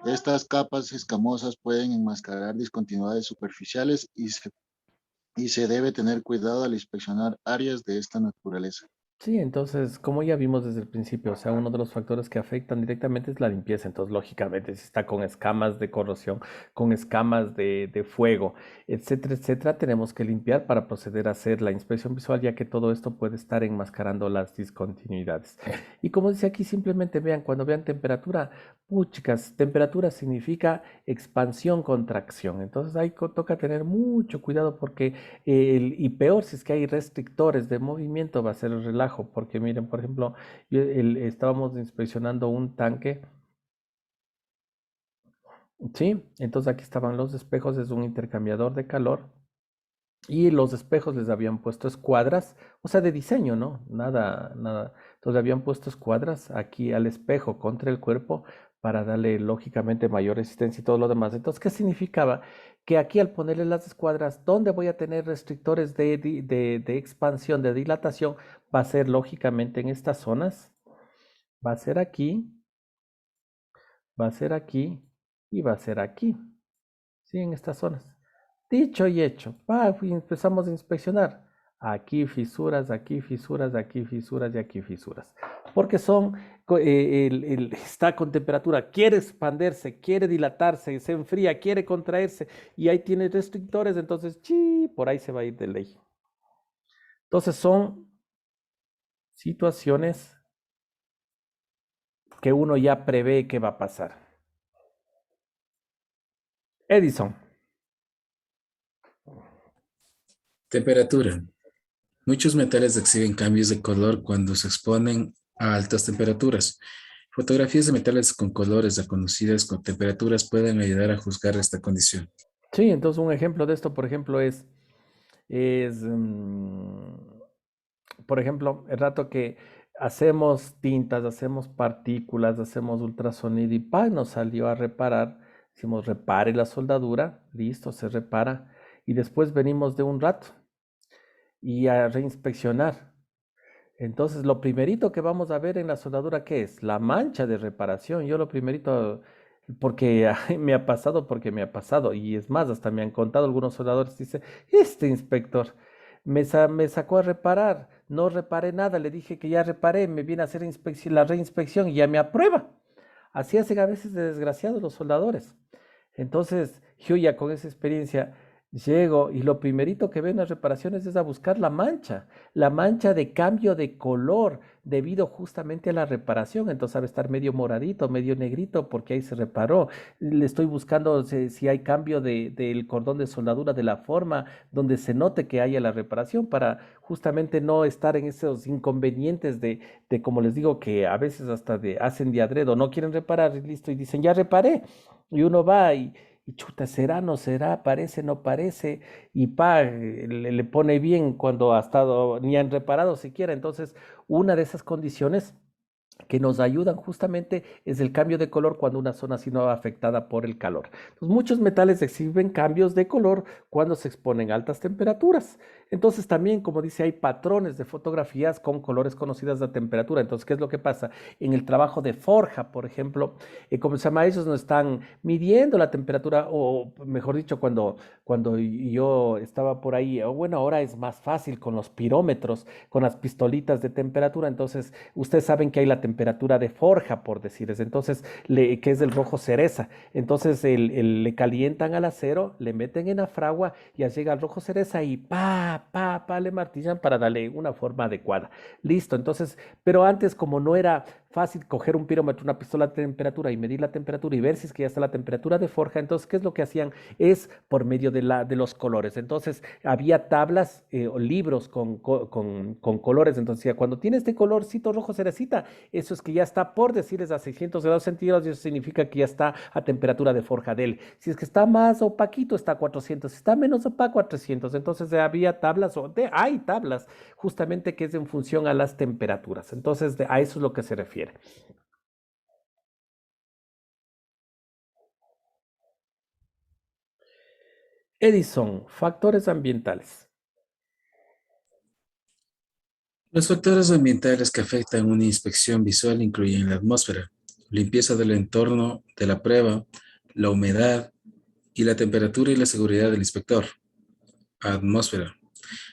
Estas capas escamosas pueden enmascarar discontinuidades superficiales y se debe tener cuidado al inspeccionar áreas de esta naturaleza. Sí, entonces, como ya vimos desde el principio, o sea, uno de los factores que afectan directamente es la limpieza. Entonces, lógicamente, si está con escamas de corrosión, con escamas de fuego, etcétera, tenemos que limpiar para proceder a hacer la inspección visual, ya que todo esto puede estar enmascarando las discontinuidades. Y como dice aquí, simplemente vean, cuando vean temperatura, puchicas, temperatura significa expansión, contracción. Entonces, ahí toca tener mucho cuidado porque y peor si es que hay restrictores de movimiento, va a ser el relajo, porque miren, por ejemplo, estábamos inspeccionando un tanque, ¿sí? Entonces aquí estaban los espejos, es un intercambiador de calor, y los espejos les habían puesto escuadras, o sea, de diseño, ¿no? Nada, nada. Entonces habían puesto escuadras aquí al espejo contra el cuerpo para darle lógicamente mayor resistencia y todo lo demás. Entonces, ¿qué significaba? Que aquí al ponerle las escuadras, ¿dónde voy a tener restrictores de expansión, de dilatación? Va a ser lógicamente en estas zonas, va a ser aquí, va a ser aquí y va a ser aquí. Sí, en estas zonas. Dicho y hecho, y empezamos a inspeccionar. Aquí fisuras, aquí fisuras, aquí fisuras y aquí fisuras. Porque está con temperatura, quiere expandirse, quiere dilatarse, se enfría, quiere contraerse y ahí tiene restrictores, entonces, por ahí se va a ir de ley. Entonces son situaciones que uno ya prevé que va a pasar. Edison. Temperatura. Muchos metales exhiben cambios de color cuando se exponen a altas temperaturas. Fotografías de metales con colores reconocidas con temperaturas pueden ayudar a juzgar esta condición. Sí, entonces un ejemplo de esto, por ejemplo, es, por ejemplo, el rato que hacemos tintas, hacemos partículas, hacemos ultrasonido y nos salió a reparar. Decimos, repare la soldadura, listo, se repara. Y después venimos de un rato y a reinspeccionar. Entonces, lo primerito que vamos a ver en la soldadura, ¿qué es? La mancha de reparación. Yo lo primerito, porque me ha pasado, porque me ha pasado. Y es más, hasta me han contado algunos soldadores, dice, este inspector me sacó a reparar, no reparé nada, le dije que ya reparé, me viene a hacer la reinspección y ya me aprueba. Así hacen a veces de desgraciados los soldadores. Entonces, yo ya con esa experiencia Llego y lo primerito que veo en las reparaciones es a buscar la mancha de cambio de color debido justamente a la reparación. Entonces sabe estar medio moradito, medio negrito porque ahí se reparó. Le estoy buscando si hay cambio del cordón de soldadura de la forma donde se note que haya la reparación para justamente no estar en esos inconvenientes como les digo, que a veces hasta hacen de adredo, no quieren reparar y listo y dicen, ya reparé. Y uno va y chuta, será, no será, parece, no parece, y le pone bien cuando ha estado, ni han reparado siquiera. Entonces, una de esas condiciones que nos ayudan justamente es el cambio de color cuando una zona ha sido afectada por el calor. Entonces, muchos metales exhiben cambios de color cuando se exponen a altas temperaturas. Entonces, también, como dice, hay patrones de fotografías con colores conocidas de temperatura. Entonces, ¿qué es lo que pasa? En el trabajo de forja, por ejemplo, como se llama, ellos no están midiendo la temperatura, o mejor dicho, cuando yo estaba por ahí, o bueno, ahora es más fácil con los pirómetros, con las pistolitas de temperatura. Entonces, ustedes saben que hay la temperatura de forja, por decirles, entonces, que es el rojo cereza. Entonces, le calientan al acero, le meten en la fragua, ya llega el rojo cereza y le martillan para darle una forma adecuada. Listo, entonces, pero antes, como no era fácil coger un pirómetro, una pistola de temperatura y medir la temperatura y ver si es que ya está la temperatura de forja, entonces, ¿qué es lo que hacían? Es por medio de los colores. Entonces, había tablas o libros con colores. Entonces, ya cuando tiene este colorcito rojo cerecita, eso es que ya está, por decirles, a 600 grados centígrados, y eso significa que ya está a temperatura de forja de él. Si es que está más opaquito, está a 400. Si está menos opaco, a 300. Entonces, había tablas, hay tablas, justamente que es en función a las temperaturas. Entonces, a eso es lo que se refiere. Edison, factores ambientales. Los factores ambientales que afectan una inspección visual incluyen la atmósfera, limpieza del entorno de la prueba, la humedad y la temperatura y la seguridad del inspector. Atmósfera.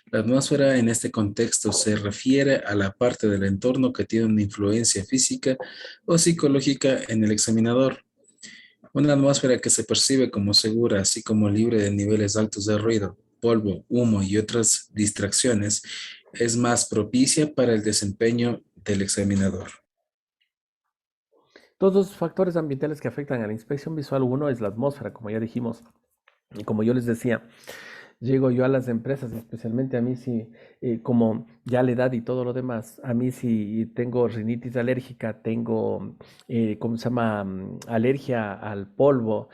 La atmósfera en este contexto se refiere a la parte del entorno que tiene una influencia física o psicológica en el examinador. Una atmósfera que se percibe como segura, así como libre de niveles altos de ruido, polvo, humo y otras distracciones, es más propicia para el desempeño del examinador. Todos los factores ambientales que afectan a la inspección visual, uno es la atmósfera, como ya dijimos, y como yo les decía, llego yo a las empresas, especialmente a mí si, como ya la edad y todo lo demás, a mí si tengo rinitis alérgica, tengo, ¿cómo se llama? Alergia al polvo,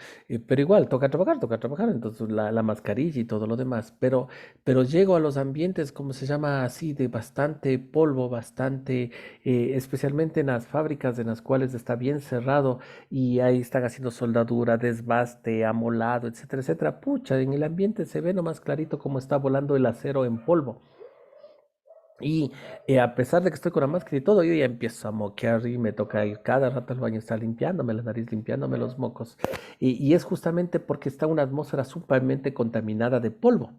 pero igual, toca trabajar, entonces la mascarilla y todo lo demás, pero llego a los ambientes, ¿cómo se llama? Así, de bastante polvo, bastante, especialmente en las fábricas en las cuales está bien cerrado y ahí están haciendo soldadura, desbaste, amolado, etcétera, etcétera. Pucha, en el ambiente se ve nomás clarito cómo está volando el acero en polvo. Y a pesar de que estoy con la máscara y todo, yo ya empiezo a moquear y me toca ir cada rato al baño, estar limpiándome la nariz, limpiándome los mocos. Y es justamente porque está una atmósfera sumamente contaminada de polvo.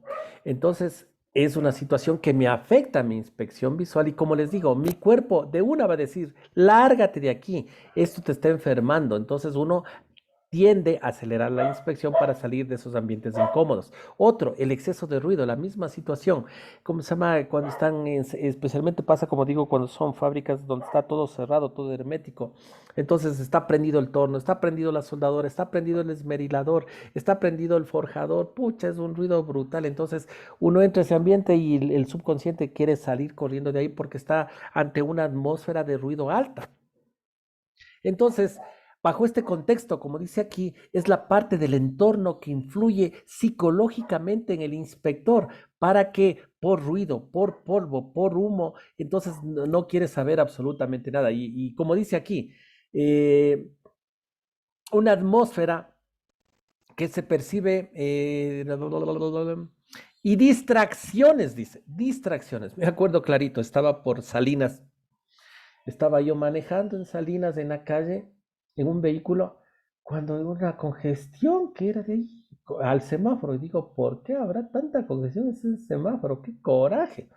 Entonces, es una situación que me afecta a mi inspección visual y como les digo, mi cuerpo de una va a decir, lárgate de aquí, esto te está enfermando. Entonces uno tiende a acelerar la inspección para salir de esos ambientes incómodos. Otro, el exceso de ruido, la misma situación. ¿Cómo se llama? Cuando están, especialmente pasa, como digo, cuando son fábricas donde está todo cerrado, todo hermético. Entonces está prendido el torno, está prendido la soldadora, está prendido el esmerilador, está prendido el forjador. Pucha, es un ruido brutal. Entonces uno entra a ese ambiente y el subconsciente quiere salir corriendo de ahí porque está ante una atmósfera de ruido alta. Entonces, bajo este contexto, como dice aquí, es la parte del entorno que influye psicológicamente en el inspector para que por ruido, por polvo, por humo, entonces no quiere saber absolutamente nada. Y como dice aquí, eh, una atmósfera que se percibe y distracciones, dice, distracciones. Me acuerdo clarito, estaba por Salinas. Estaba yo manejando en Salinas, en la calle, en un vehículo, cuando hubo una congestión que era de ahí al semáforo. Y digo, ¿por qué habrá tanta congestión en ese semáforo? ¡Qué coraje!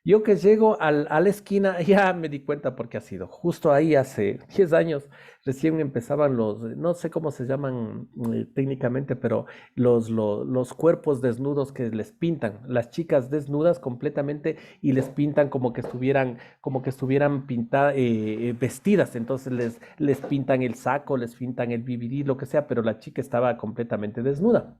Yo que llego a la esquina, ya me di cuenta porque ha sido justo ahí hace 10 años, recién empezaban no sé cómo se llaman técnicamente, pero los cuerpos desnudos que les pintan, las chicas desnudas completamente y les pintan como que estuvieran vestidas, entonces les pintan el saco, les pintan el BBD, lo que sea, pero la chica estaba completamente desnuda.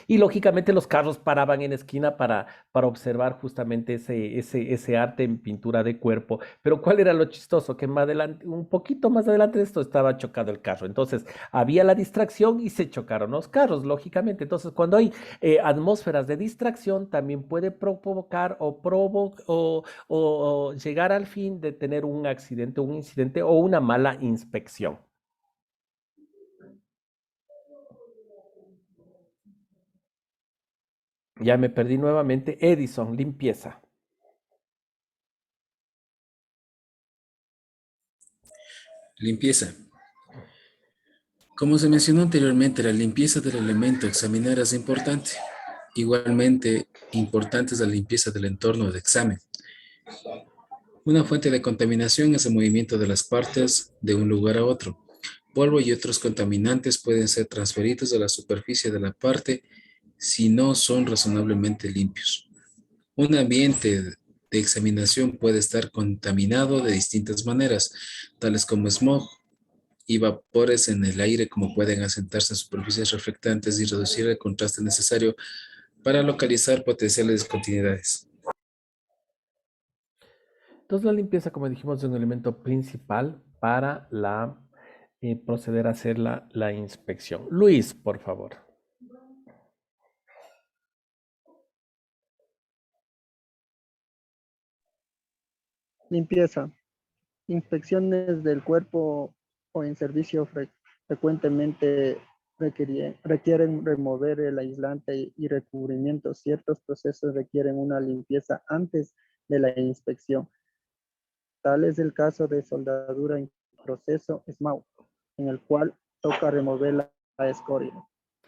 Y lógicamente los carros paraban en esquina para observar justamente ese arte en pintura de cuerpo. Pero ¿cuál era lo chistoso? Que más adelante, un poquito más adelante de esto estaba chocado el carro. Entonces había la distracción y se chocaron los carros, lógicamente. Entonces cuando hay atmósferas de distracción, también puede provocar o llegar al fin de tener un accidente, un incidente o una mala inspección. Ya me perdí nuevamente. Edison, limpieza. Limpieza. Como se mencionó anteriormente, la limpieza del elemento a examinar es importante. Igualmente, importante es la limpieza del entorno de examen. Una fuente de contaminación es el movimiento de las partes de un lugar a otro. Polvo y otros contaminantes pueden ser transferidos a la superficie de la parte si no son razonablemente limpios. Un ambiente de examinación puede estar contaminado de distintas maneras, tales como smog y vapores en el aire, como pueden asentarse en superficies reflectantes y reducir el contraste necesario para localizar potenciales discontinuidades. Entonces la limpieza, como dijimos, es un elemento principal para proceder a hacer la inspección. Luis, por favor. Limpieza. Inspecciones del cuerpo o en servicio frecuentemente requieren remover el aislante y recubrimiento. Ciertos procesos requieren una limpieza antes de la inspección. Tal es el caso de soldadura en proceso SMAU, en el cual toca remover la escoria.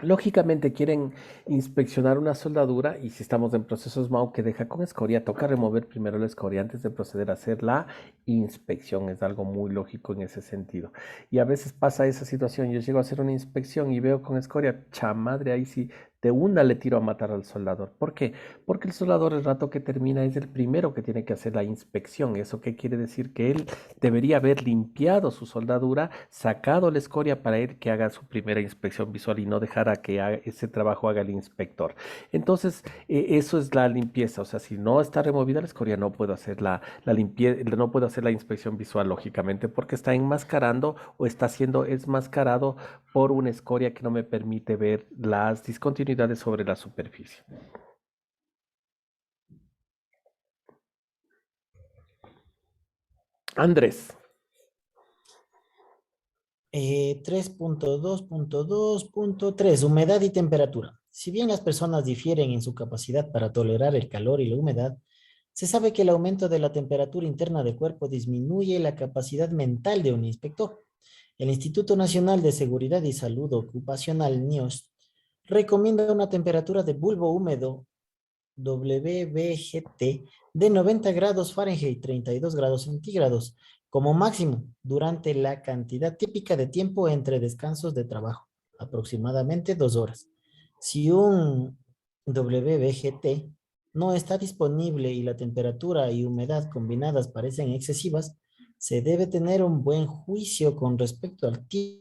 Lógicamente quieren inspeccionar una soldadura y si estamos en procesos MAU que deja con escoria, toca remover primero la escoria antes de proceder a hacer la inspección. Es algo muy lógico en ese sentido. Y a veces pasa esa situación, yo llego a hacer una inspección y veo con escoria, chamadre, ahí sí, de una le tiro a matar al soldador. ¿Por qué? Porque el soldador el rato que termina es el primero que tiene que hacer la inspección. ¿Eso qué quiere decir? Que él debería haber limpiado su soldadura, sacado la escoria para él que haga su primera inspección visual y no dejar a que ese trabajo haga el inspector. Entonces, eso es la limpieza. O sea, si no está removida la escoria, no puedo hacer la limpieza, no puedo hacer la inspección visual, lógicamente, porque está enmascarando o está siendo enmascarado por una escoria que no me permite ver las discontinuidades sobre la superficie. Andrés. 3.2.2.3, humedad y temperatura. Si bien las personas difieren en su capacidad para tolerar el calor y la humedad, se sabe que el aumento de la temperatura interna del cuerpo disminuye la capacidad mental de un inspector. El Instituto Nacional de Seguridad y Salud Ocupacional, NIOSH, recomienda una temperatura de bulbo húmedo WBGT de 90 grados Fahrenheit, 32 grados centígrados, como máximo durante la cantidad típica de tiempo entre descansos de trabajo, aproximadamente 2 horas. Si un WBGT no está disponible y la temperatura y humedad combinadas parecen excesivas, se debe tener un buen juicio con respecto al tiempo.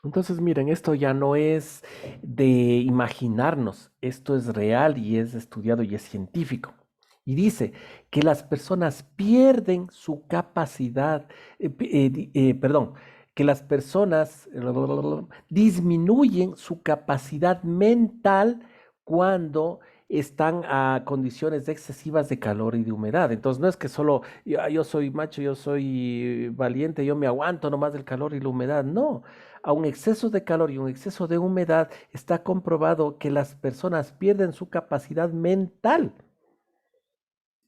Entonces, miren, esto ya no es de imaginarnos, esto es real y es estudiado y es científico. Y dice que las personas pierden su capacidad, perdón, que las personas disminuyen su capacidad mental cuando están a condiciones excesivas de calor y de humedad. Entonces no es que solo yo soy macho, yo soy valiente, yo me aguanto nomás del calor y la humedad. No, a un exceso de calor y un exceso de humedad está comprobado que las personas pierden su capacidad mental.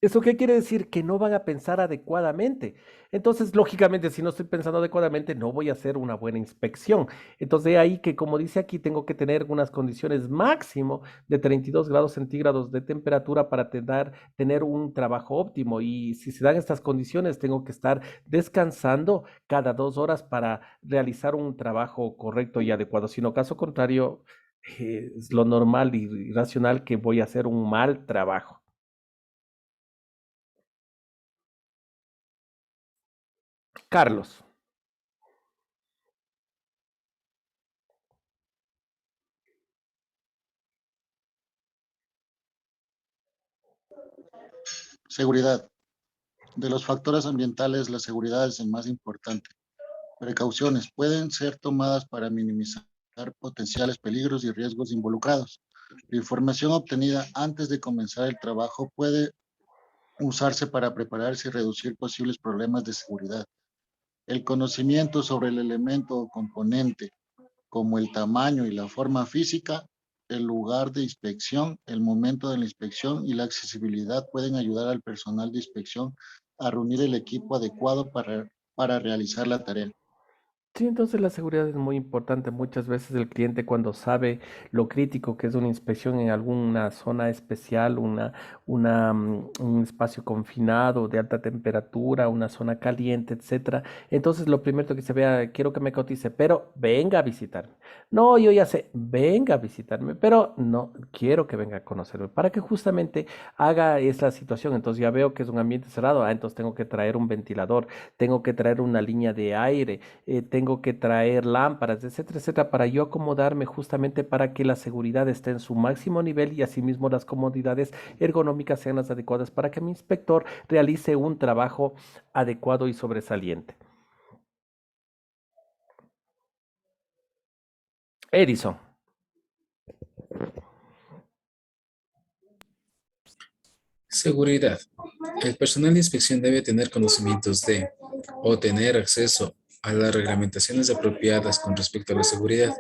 ¿Eso qué quiere decir? Que no van a pensar adecuadamente. Entonces, lógicamente, si no estoy pensando adecuadamente, no voy a hacer una buena inspección. Entonces, de ahí que, como dice aquí, tengo que tener unas condiciones máximo de 32 grados centígrados de temperatura para tener un trabajo óptimo. Y si se dan estas condiciones, tengo que estar descansando cada 2 horas para realizar un trabajo correcto y adecuado. Si no, caso contrario, es lo normal y racional que voy a hacer un mal trabajo. Carlos. Seguridad. De los factores ambientales, la seguridad es el más importante. Precauciones pueden ser tomadas para minimizar potenciales peligros y riesgos involucrados. La información obtenida antes de comenzar el trabajo puede usarse para prepararse y reducir posibles problemas de seguridad. El conocimiento sobre el elemento o componente, como el tamaño y la forma física, el lugar de inspección, el momento de la inspección y la accesibilidad pueden ayudar al personal de inspección a reunir el equipo adecuado para realizar la tarea. Sí, entonces la seguridad es muy importante. Muchas veces el cliente cuando sabe lo crítico que es una inspección en alguna zona especial, un espacio confinado de alta temperatura, una zona caliente, etcétera. Entonces lo primero que se vea, quiero que me cotice, pero venga a visitarme. No, yo ya sé, venga a visitarme, pero no, quiero que venga a conocerme para que justamente haga esa situación. Entonces ya veo que es un ambiente cerrado, entonces tengo que traer un ventilador, tengo que traer una línea de aire, tengo que traer lámparas, etcétera, etcétera, para yo acomodarme justamente para que la seguridad esté en su máximo nivel y asimismo las comodidades ergonómicas sean las adecuadas para que mi inspector realice un trabajo adecuado y sobresaliente. Edison. Seguridad. El personal de inspección debe tener conocimientos de o tener acceso a las reglamentaciones apropiadas con respecto a la seguridad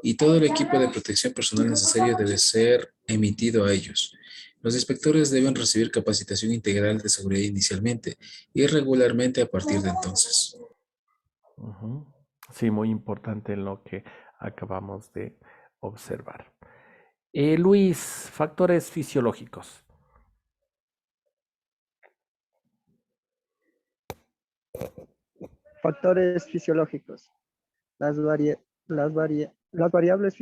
y todo el equipo de protección personal necesario debe ser emitido a ellos. Los inspectores deben recibir capacitación integral de seguridad inicialmente y regularmente a partir de entonces. Ujú. Sí, muy importante en lo que acabamos de observar. Luis, factores fisiológicos. Factores fisiológicos. Las variables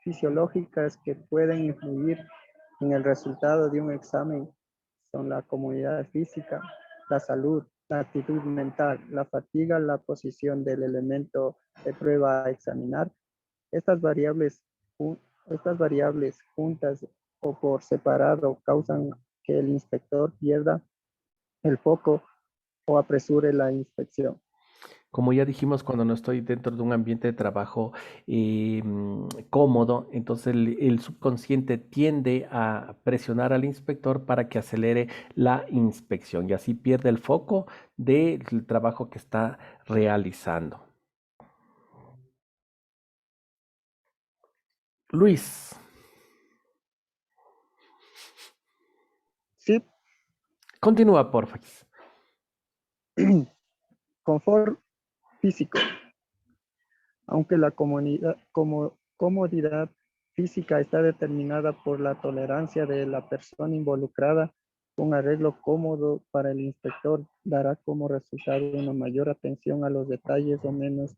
fisiológicas que pueden influir en el resultado de un examen son la comodidad física, la salud, la actitud mental, la fatiga, la posición del elemento de prueba a examinar. Estas variables, estas variables juntas o por separado causan que el inspector pierda el foco o apresure la inspección. Como ya dijimos, cuando no estoy dentro de un ambiente de trabajo cómodo, entonces el subconsciente tiende a presionar al inspector para que acelere la inspección y así pierde el foco del trabajo que está realizando. Luis, Sí, continúa, porfa. confort físico. Aunque la comodidad física está determinada por la tolerancia de la persona involucrada, un arreglo cómodo para el inspector dará como resultado una mayor atención a los detalles o menos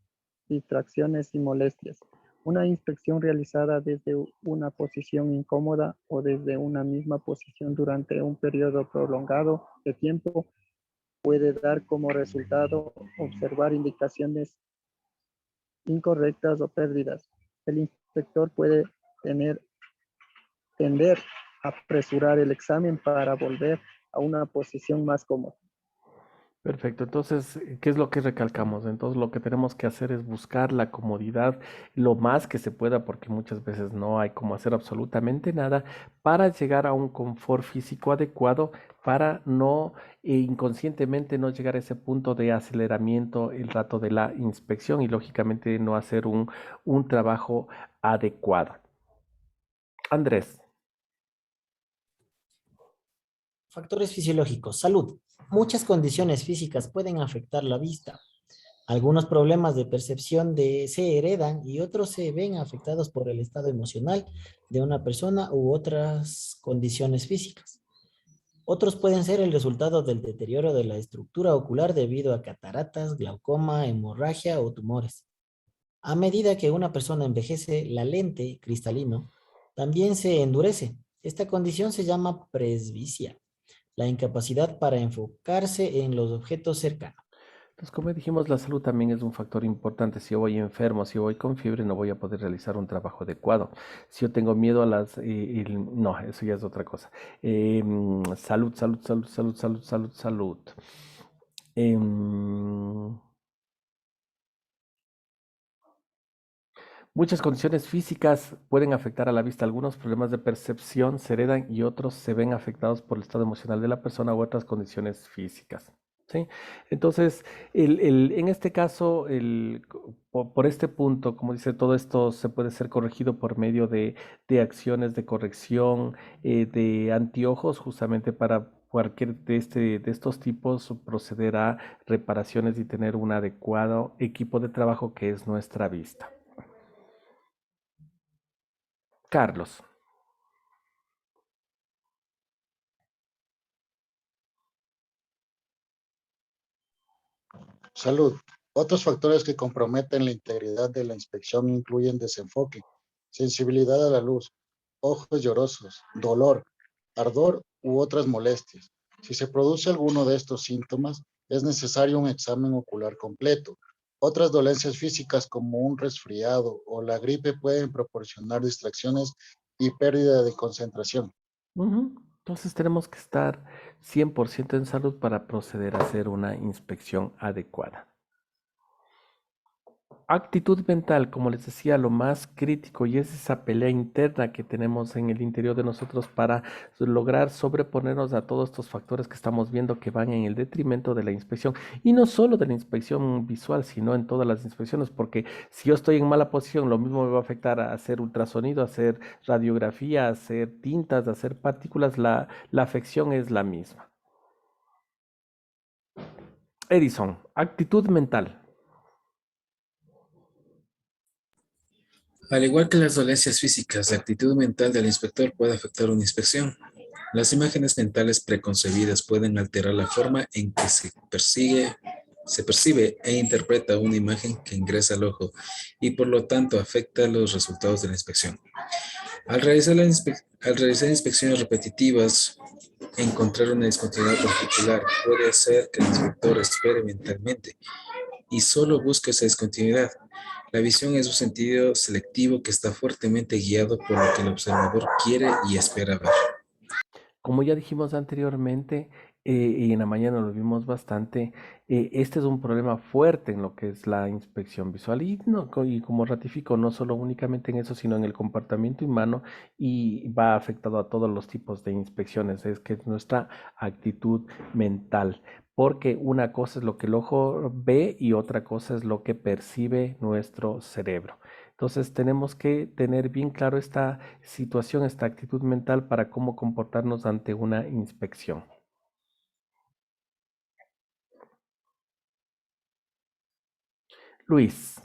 distracciones y molestias. Una inspección realizada desde una posición incómoda o desde una misma posición durante un periodo prolongado de tiempo puede dar como resultado observar indicaciones incorrectas o pérdidas. El inspector puede tender a apresurar el examen para volver a una posición más cómoda. Perfecto, entonces, ¿qué es lo que recalcamos? Entonces, lo que tenemos que hacer es buscar la comodidad lo más que se pueda, porque muchas veces no hay como hacer absolutamente nada para llegar a un confort físico adecuado, para no inconscientemente no llegar a ese punto de aceleramiento el rato de la inspección y lógicamente no hacer un trabajo adecuado. Andrés, Factores fisiológicos. Salud. Muchas condiciones físicas pueden afectar la vista. Algunos problemas de percepción se heredan y otros se ven afectados por el estado emocional de una persona u otras condiciones físicas. Otros pueden ser el resultado del deterioro de la estructura ocular debido a cataratas, glaucoma, hemorragia o tumores. A medida que una persona envejece, la lente cristalino también se endurece. Esta condición se llama presbicia, la incapacidad para enfocarse en los objetos cercanos. Entonces, como dijimos, la salud también es un factor importante. Si yo voy enfermo, si yo voy con fiebre, no voy a poder realizar un trabajo adecuado. Si yo tengo miedo a no, eso ya es otra cosa. Salud, salud, salud, salud, salud, salud, salud. Em, Muchas condiciones físicas pueden afectar a la vista. Algunos problemas de percepción se heredan y otros se ven afectados por el estado emocional de la persona u otras condiciones físicas. ¿Sí? Entonces, en este caso, por este punto, como dice, todo esto se puede ser corregido por medio de acciones de corrección, de anteojos, justamente para cualquier de estos tipos proceder a reparaciones y tener un adecuado equipo de trabajo que es nuestra vista. Carlos. Salud. Otros factores que comprometen la integridad de la inspección incluyen desenfoque, sensibilidad a la luz, ojos llorosos, dolor, ardor u otras molestias. Si se produce alguno de estos síntomas, es necesario un examen ocular completo. Otras dolencias físicas como un resfriado o la gripe pueden proporcionar distracciones y pérdida de concentración. Ujú. Entonces tenemos que estar 100% en salud para proceder a hacer una inspección adecuada. Actitud mental, como les decía, lo más crítico y es esa pelea interna que tenemos en el interior de nosotros para lograr sobreponernos a todos estos factores que estamos viendo que van en el detrimento de la inspección. Y no solo de la inspección visual, sino en todas las inspecciones, porque si yo estoy en mala posición, lo mismo me va a afectar a hacer ultrasonido, a hacer radiografía, a hacer tintas, a hacer partículas, la afección es la misma. Edison, actitud mental. Al igual que las dolencias físicas, la actitud mental del inspector puede afectar una inspección. Las imágenes mentales preconcebidas pueden alterar la forma en que se percibe e interpreta una imagen que ingresa al ojo y por lo tanto afecta los resultados de la inspección. Al realizar inspecciones repetitivas, encontrar una discontinuidad particular puede hacer que el inspector espere mentalmente y solo busque esa discontinuidad. La visión es un sentido selectivo que está fuertemente guiado por lo que el observador quiere y espera ver. Como ya dijimos anteriormente, y en la mañana lo vimos bastante, este es un problema fuerte en lo que es la inspección visual. Y, no, y como ratifico, no solo únicamente en eso, sino en el comportamiento humano y va afectado a todos los tipos de inspecciones. Es que es nuestra actitud mental. Porque una cosa es lo que el ojo ve y otra cosa es lo que percibe nuestro cerebro. Entonces tenemos que tener bien claro esta situación, esta actitud mental para cómo comportarnos ante una inspección. Luis,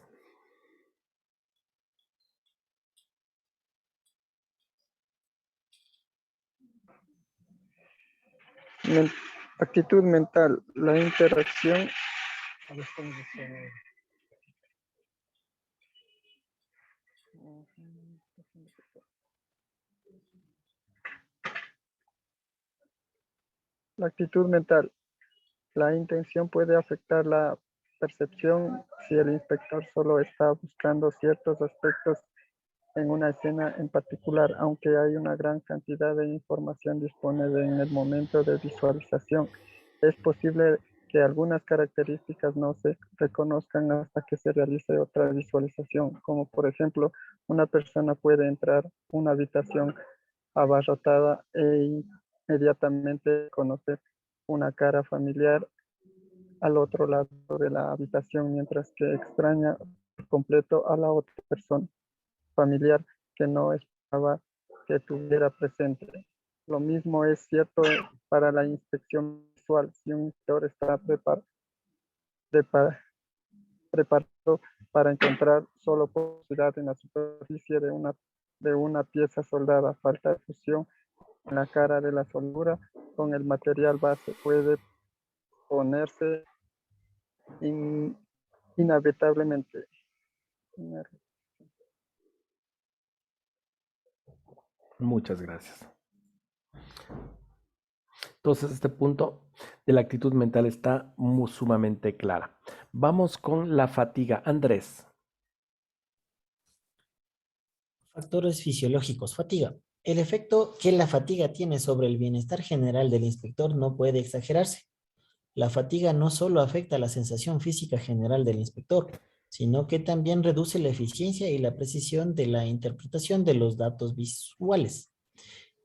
Men- Actitud mental, la interacción. A ver, ¿cómo dice? La actitud mental, la intención puede afectar la percepción si el inspector solo está buscando ciertos aspectos en una escena en particular, aunque hay una gran cantidad de información disponible en el momento de visualización. Es posible que algunas características no se reconozcan hasta que se realice otra visualización, como por ejemplo, una persona puede entrar a una habitación abarrotada e inmediatamente conocer una cara familiar al otro lado de la habitación, mientras que extraña por completo a la otra persona familiar que no esperaba que estuviera presente. Lo mismo es cierto para la inspección visual. Si un inspector está preparado para encontrar solo porosidad en la superficie de una pieza soldada, falta de fusión en la cara de la soldadura con el material base, puede ponerse inevitablemente. Muchas gracias. Entonces, este punto de la actitud mental está sumamente clara. Vamos con la fatiga. Andrés. Factores fisiológicos. Fatiga. El efecto que la fatiga tiene sobre el bienestar general del inspector no puede exagerarse. La fatiga no solo afecta la sensación física general del inspector, sino que también reduce la eficiencia y la precisión de la interpretación de los datos visuales.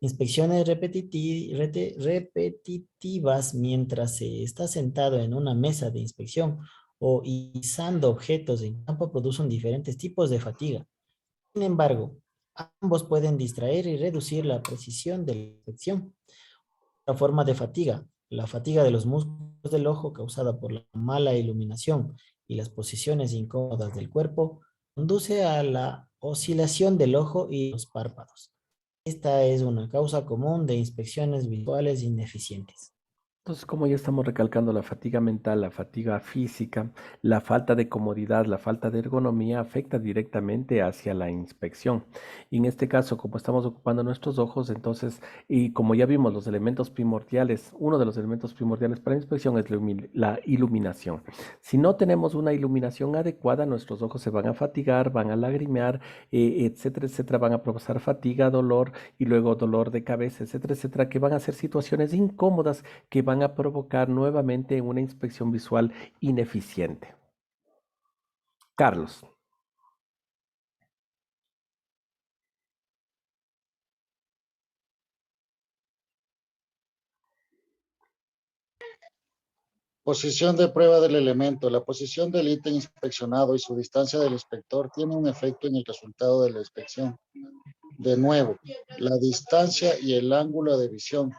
Inspecciones repetitivas mientras se está sentado en una mesa de inspección o izando objetos en campo producen diferentes tipos de fatiga. Sin embargo, ambos pueden distraer y reducir la precisión de la inspección. La forma de fatiga, la fatiga de los músculos del ojo causada por la mala iluminación y las posiciones incómodas del cuerpo, conduce a la oscilación del ojo y los párpados. Esta es una causa común de inspecciones visuales ineficientes. Entonces, como ya estamos recalcando, la fatiga mental, la fatiga física, la falta de comodidad, la falta de ergonomía afecta directamente hacia la inspección. Y en este caso, como estamos ocupando nuestros ojos, entonces, y como ya vimos los elementos primordiales, uno de los elementos primordiales para la inspección es la iluminación. Si no tenemos una iluminación adecuada, nuestros ojos se van a fatigar, van a lagrimear, etcétera, van a provocar fatiga, dolor y luego dolor de cabeza, etcétera, que van a ser situaciones incómodas que van a provocar nuevamente una inspección visual ineficiente. Carlos. Posición de prueba del elemento. La posición del ítem inspeccionado y su distancia del inspector tiene un efecto en el resultado de la inspección. De nuevo, la distancia y el ángulo de visión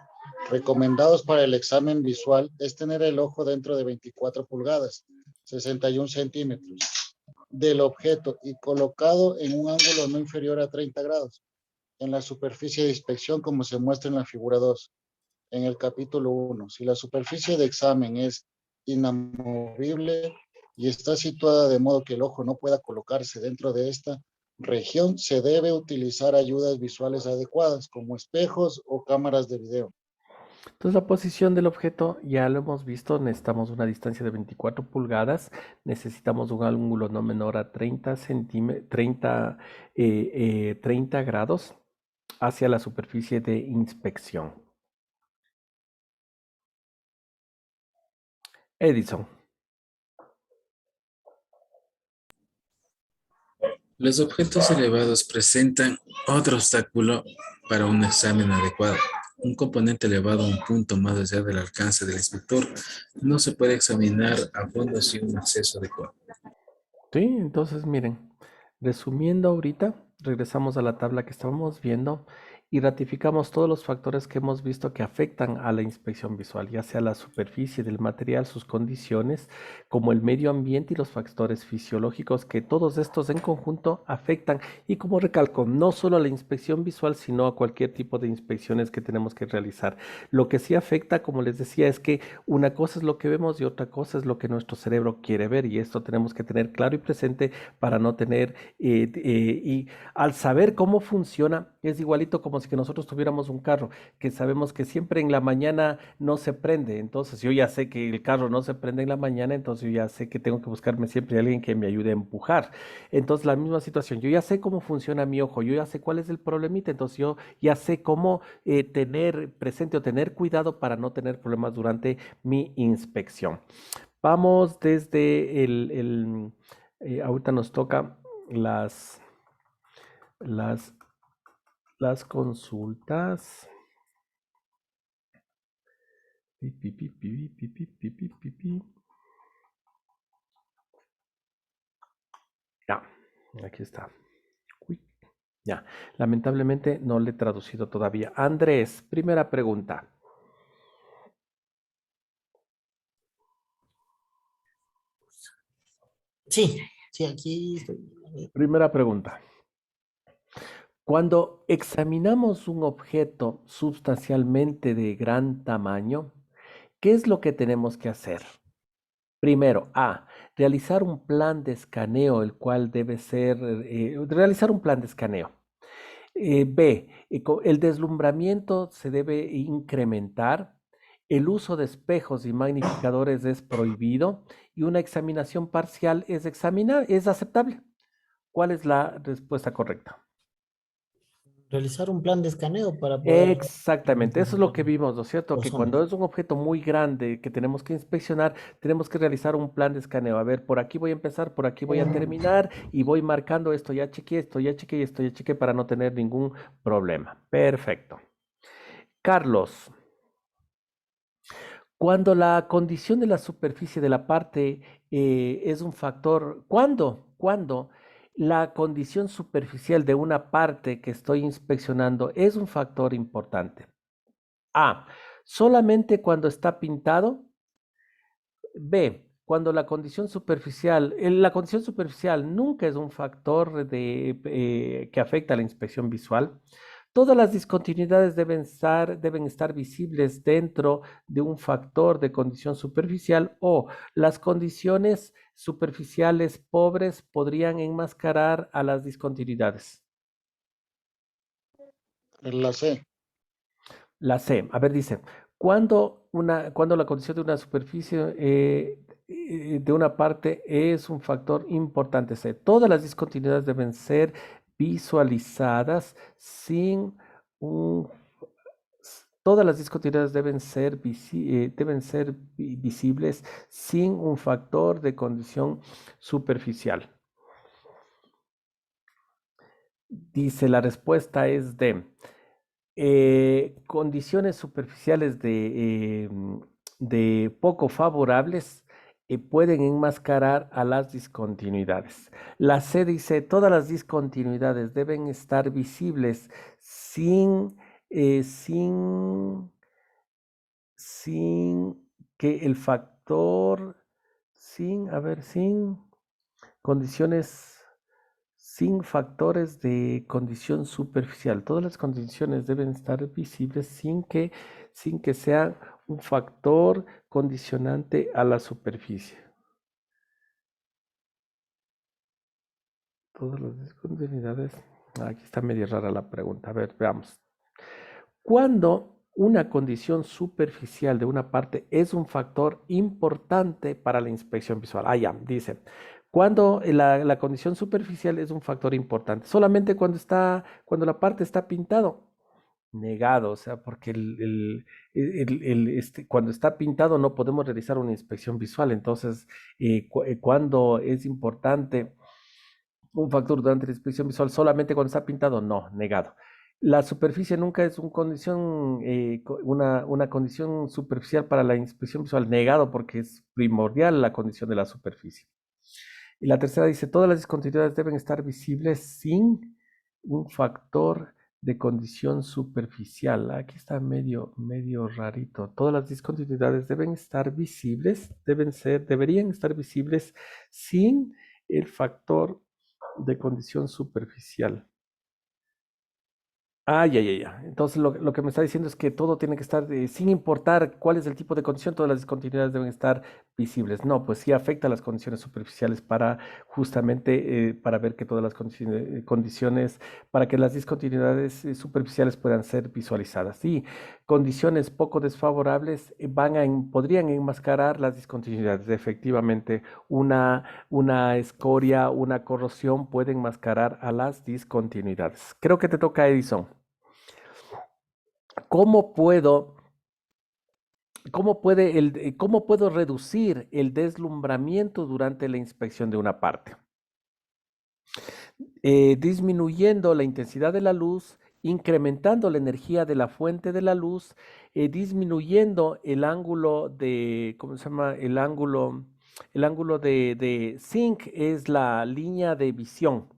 recomendados para el examen visual es tener el ojo dentro de 24 pulgadas, 61 centímetros, del objeto y colocado en un ángulo no inferior a 30 grados en la superficie de inspección como se muestra en la figura 2. En el capítulo 1, si la superficie de examen es inamovible y está situada de modo que el ojo no pueda colocarse dentro de esta región, se debe utilizar ayudas visuales adecuadas como espejos o cámaras de video. Entonces la posición del objeto ya lo hemos visto, necesitamos una distancia de 24 pulgadas, necesitamos un ángulo no menor a 30 grados hacia la superficie de inspección. Edison. Los objetos elevados presentan otro obstáculo para un examen adecuado. Un componente elevado a un punto más allá del alcance del inspector no se puede examinar a fondo sin un acceso adecuado. Sí, entonces miren, resumiendo ahorita, regresamos a la tabla que estábamos viendo y ratificamos todos los factores que hemos visto que afectan a la inspección visual, ya sea la superficie del material, sus condiciones, como el medio ambiente y los factores fisiológicos, que todos estos en conjunto afectan. Y como recalco, no solo a la inspección visual, sino a cualquier tipo de inspecciones que tenemos que realizar. Lo que sí afecta, como les decía, es que una cosa es lo que vemos y otra cosa es lo que nuestro cerebro quiere ver, y esto tenemos que tener claro y presente para no tener, y al saber cómo funciona, es igualito como si que nosotros tuviéramos un carro, que sabemos que siempre en la mañana no se prende, entonces yo ya sé que el carro no se prende en la mañana, entonces yo ya sé que tengo que buscarme siempre a alguien que me ayude a empujar. Entonces la misma situación, yo ya sé cómo funciona mi ojo, yo ya sé cuál es el problemita, entonces yo ya sé cómo tener presente o tener cuidado para no tener problemas durante mi inspección. Vamos desde ahorita nos toca las, las, las consultas. Pi, pi, pi, pi, pi, pi, pi, pi, pi, pi. Ya, aquí está. Uy. Ya, lamentablemente no le he traducido todavía. Andrés, primera pregunta. Sí, sí, aquí estoy. Primera pregunta. Cuando examinamos un objeto sustancialmente de gran tamaño, ¿qué es lo que tenemos que hacer? Primero, A, realizar un plan de escaneo, el cual debe ser, realizar un plan de escaneo. B, el deslumbramiento se debe incrementar, el uso de espejos y magnificadores es prohibido y una examinación parcial es aceptable. ¿Cuál es la respuesta correcta? Realizar un plan de escaneo para poder Exactamente, eso es lo que vimos, ¿no es cierto? los Que zonas. cuando es un objeto muy grande que tenemos que inspeccionar, tenemos que realizar un plan de escaneo. A ver, por aquí voy a empezar, por aquí voy a terminar y voy marcando esto ya chequeé, esto ya chequeé y esto ya chequeé para no tener ningún problema. Perfecto. Carlos, cuando la condición de la superficie de la parte es un factor, ¿cuándo la condición superficial de una parte que estoy inspeccionando es un factor importante? A, solamente cuando está pintado. B, cuando la condición superficial nunca es un factor que afecta a la inspección visual. Todas las discontinuidades deben estar visibles dentro de un factor de condición superficial o las condiciones superficiales pobres podrían enmascarar a las discontinuidades. La C. La C, a ver, dice, cuando la condición de una superficie de una parte es un factor importante C. Todas las discontinuidades deben ser visualizadas sin un... Todas las discontinuidades deben ser visibles sin un factor de condición superficial. Dice, la respuesta es D. Condiciones superficiales de poco favorables pueden enmascarar a las discontinuidades. La C dice, todas las discontinuidades deben estar visibles sin que el factor, sin condiciones, sin factores de condición superficial. Todas las condiciones deben estar visibles sin que sea un factor condicionante a la superficie. Todas las discontinuidades. Aquí está medio rara la pregunta. A ver, veamos. Cuando una condición superficial de una parte es un factor importante para la inspección visual. Ah, ya, dice. Cuando la condición superficial es un factor importante. Solamente cuando la parte está pintado. Negado, o sea, porque cuando está pintado no podemos realizar una inspección visual. Entonces, cuando es importante un factor durante la inspección visual solamente cuando está pintado, no, negado. La superficie nunca es una condición superficial para la inspección visual, negado porque es primordial la condición de la superficie. Y la tercera dice, todas las discontinuidades deben estar visibles sin un factor de condición superficial. Aquí está medio rarito. Todas las discontinuidades deben estar visibles, deberían estar visibles sin el factor de condición superficial. Ah, ya. Entonces lo que me está diciendo es que todo tiene que estar, sin importar cuál es el tipo de condición, todas las discontinuidades deben estar visibles. No, pues sí afecta a las condiciones superficiales para justamente para ver que todas las condiciones, para que las discontinuidades superficiales puedan ser visualizadas. Sí, condiciones poco desfavorables podrían enmascarar las discontinuidades. Efectivamente, una escoria, una corrosión puede enmascarar a las discontinuidades. Creo que te toca, Edison. ¿Cómo puedo, cómo puedo reducir el deslumbramiento durante la inspección de una parte? Disminuyendo la intensidad de la luz, incrementando la energía de la fuente de la luz, disminuyendo el ángulo de, ¿cómo se llama? El ángulo de sync es la línea de visión.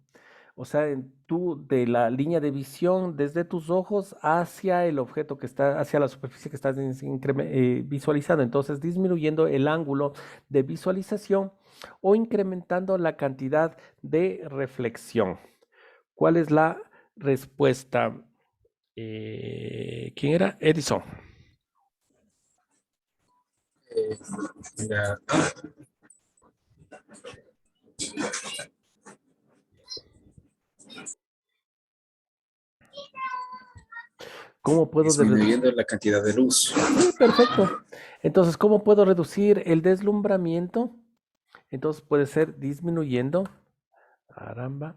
O sea, tú de la línea de visión desde tus ojos hacia el objeto que está, hacia la superficie que estás visualizando. Entonces, disminuyendo el ángulo de visualización o incrementando la cantidad de reflexión. ¿Cuál es la respuesta? ¿Quién era? Edison. La- ¿Cómo puedo disminuyendo la cantidad de luz. Sí, perfecto. Entonces, ¿cómo puedo reducir el deslumbramiento? Entonces puede ser disminuyendo, caramba,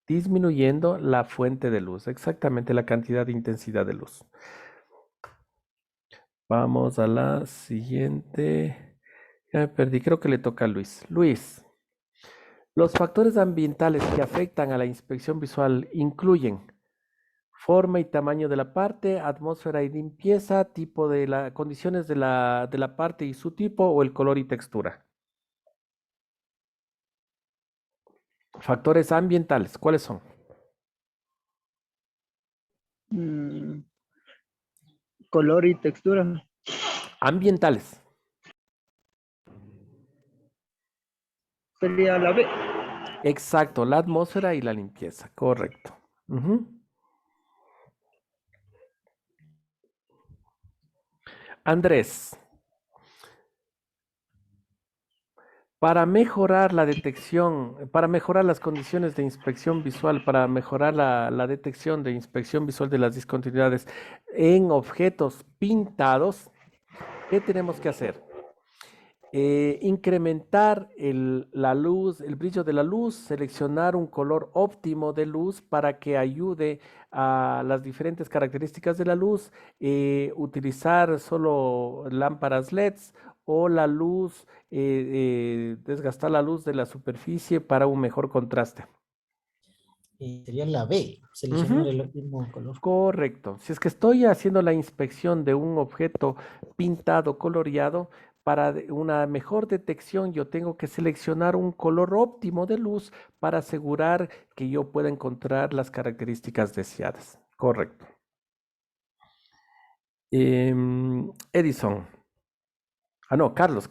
disminuyendo la fuente de luz, exactamente la cantidad de intensidad de luz. Vamos a la siguiente. Ya me perdí, creo que le toca a Luis. Luis, los factores ambientales que afectan a la inspección visual incluyen forma y tamaño de la parte, atmósfera y limpieza, tipo de la, condiciones de la parte y su tipo, o el color y textura. Factores ambientales, ¿cuáles son? Color y textura. Ambientales. Sería la B. Exacto, la atmósfera y la limpieza, correcto. Ujú. Andrés, para mejorar la detección, para mejorar las condiciones de inspección visual, para mejorar la detección de inspección visual de las discontinuidades en objetos pintados, ¿qué tenemos que hacer? Incrementar la luz, el brillo de la luz, seleccionar un color óptimo de luz para que ayude a las diferentes características de la luz, utilizar solo lámparas LEDs o la luz, desgastar la luz de la superficie para un mejor contraste. Sería la B, seleccionar Ujú. el óptimo color. Correcto. Si es que estoy haciendo la inspección de un objeto pintado, coloreado, para una mejor detección yo tengo que seleccionar un color óptimo de luz para asegurar que yo pueda encontrar las características deseadas. Correcto. Edison. Ah, no, Carlos.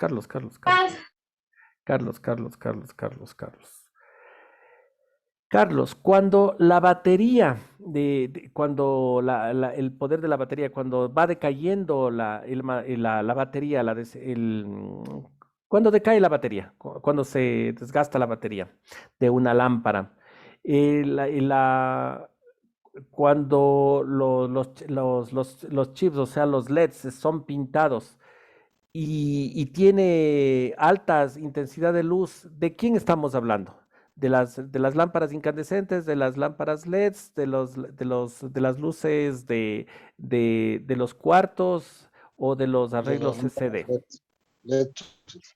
Carlos, cuando la batería, cuando el poder de la batería, cuando va decayendo la batería, cuando decae la batería, cuando se desgasta la batería de una lámpara, eh, la- y la- cuando los chips, o sea, los LEDs son pintados y tiene altas intensidad de luz, ¿de quién estamos hablando? De las lámparas incandescentes, de las lámparas LEDs, de las luces de los cuartos o de los De las arreglos lámparas LCD. LED.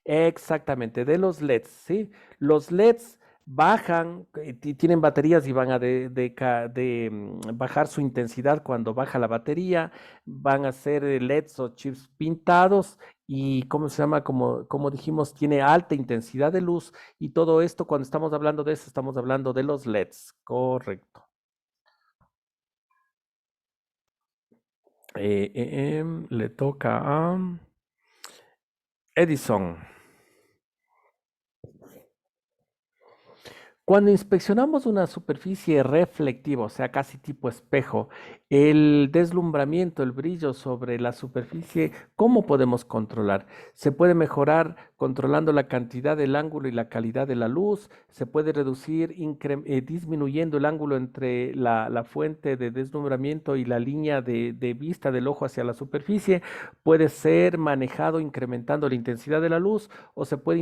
Exactamente, de los LEDs, ¿sí? Los LEDs bajan, tienen baterías y van a bajar su intensidad cuando baja la batería, van a ser LEDs o chips pintados y, ¿cómo se llama? Como dijimos, tiene alta intensidad de luz y todo esto, cuando estamos hablando de eso, estamos hablando de los LEDs, correcto. Le toca a Edison. Cuando inspeccionamos una superficie reflectiva, o sea, casi tipo espejo, el deslumbramiento, el brillo sobre la superficie, ¿cómo podemos controlar? Se puede mejorar controlando la cantidad del ángulo y la calidad de la luz, se puede reducir disminuyendo el ángulo entre la fuente de deslumbramiento y la línea de vista del ojo hacia la superficie, puede ser manejado incrementando la intensidad de la luz o se puede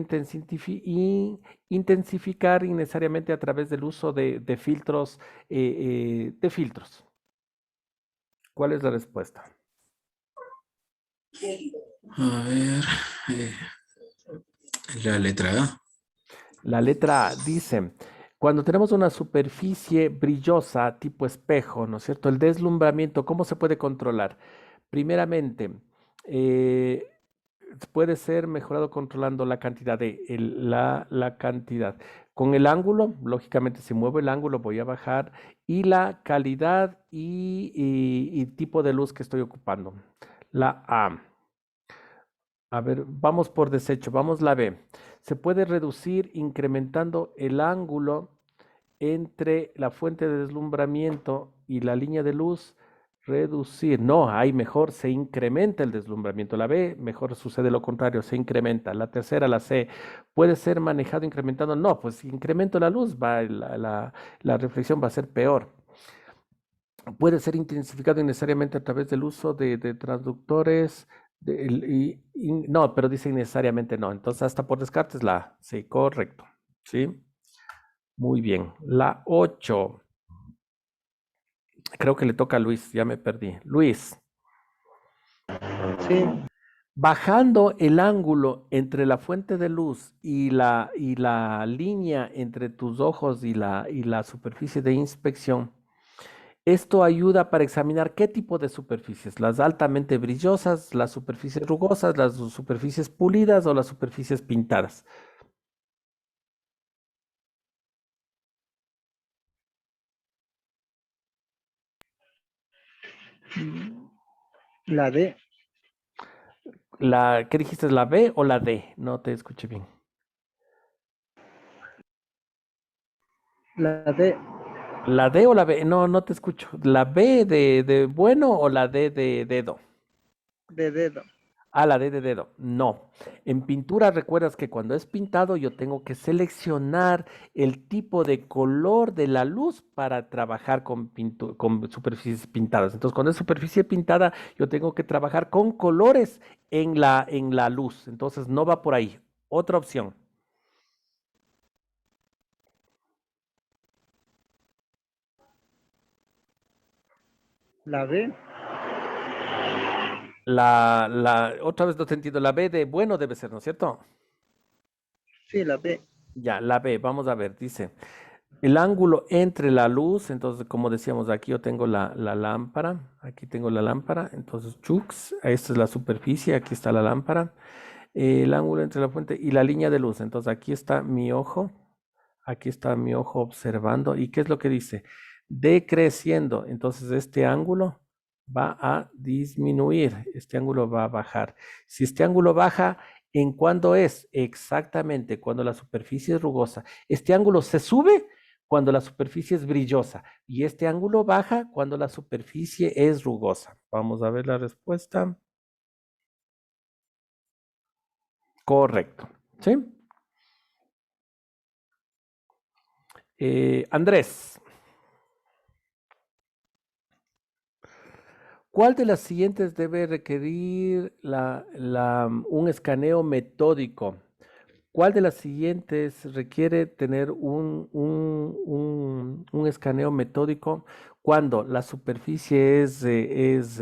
intensificar innecesariamente a través del uso de filtros, de filtros. ¿Cuál es la respuesta? A ver, eh, la letra A. La letra A dice, cuando tenemos una superficie brillosa tipo espejo, ¿no es cierto? El deslumbramiento, ¿cómo se puede controlar? Primeramente, eh, puede ser mejorado controlando la cantidad la cantidad. Con el ángulo, lógicamente, si muevo el ángulo, voy a bajar y la calidad y tipo de luz que estoy ocupando. La A. A ver, vamos por desecho, vamos la B. Se puede reducir incrementando el ángulo entre la fuente de deslumbramiento y la línea de luz. Reducir, no, ahí mejor se incrementa el deslumbramiento. La B, mejor sucede lo contrario, se incrementa. La tercera, la C, puede ser manejado incrementando. No, pues si incremento la luz, la reflexión va a ser peor. Puede ser intensificado innecesariamente a través del uso de transductores. No, pero dice innecesariamente no. Entonces, hasta por descartes la A. Sí, correcto. Sí, muy bien. La 8. Creo que le toca a Luis, ya me perdí. Luis, Sí, bajando el ángulo entre la fuente de luz y la línea entre tus ojos y la superficie de inspección, esto ayuda para examinar qué tipo de superficies, las altamente brillosas, las superficies rugosas, las superficies pulidas o las superficies pintadas. la D, ¿Qué dijiste? ¿La B o la D? No te escuché bien. la D, ¿La D o la B? No, no te escucho. ¿La B de bueno o la D de dedo? de dedo. Ah, la D de dedo. No. En pintura recuerdas que cuando es pintado yo tengo que seleccionar el tipo de color de la luz para trabajar con superficies pintadas. Entonces, cuando es superficie pintada, yo tengo que trabajar con colores en la luz. Entonces, no va por ahí. Otra opción. La B, Otra vez no te entiendo. La B de bueno debe ser, ¿no es cierto? sí, la B, Ya, la B, vamos a ver, dice. El ángulo entre la luz, entonces, como decíamos, aquí yo tengo la lámpara, aquí tengo la lámpara, entonces, chux, esta es la superficie, aquí está la lámpara, el ángulo entre la fuente y la línea de luz, entonces aquí está mi ojo observando, ¿y qué es lo que dice? Decreciendo, entonces este ángulo va a disminuir, este ángulo va a bajar. Si este ángulo baja, ¿en cuándo es? Exactamente, cuando la superficie es rugosa. Este ángulo se sube cuando la superficie es brillosa y este ángulo baja cuando la superficie es rugosa. Vamos a ver la respuesta. Correcto. ¿Sí? Andrés, ¿cuál de las siguientes debe requerir un escaneo metódico? ¿Cuál de las siguientes requiere tener un escaneo metódico cuando la superficie es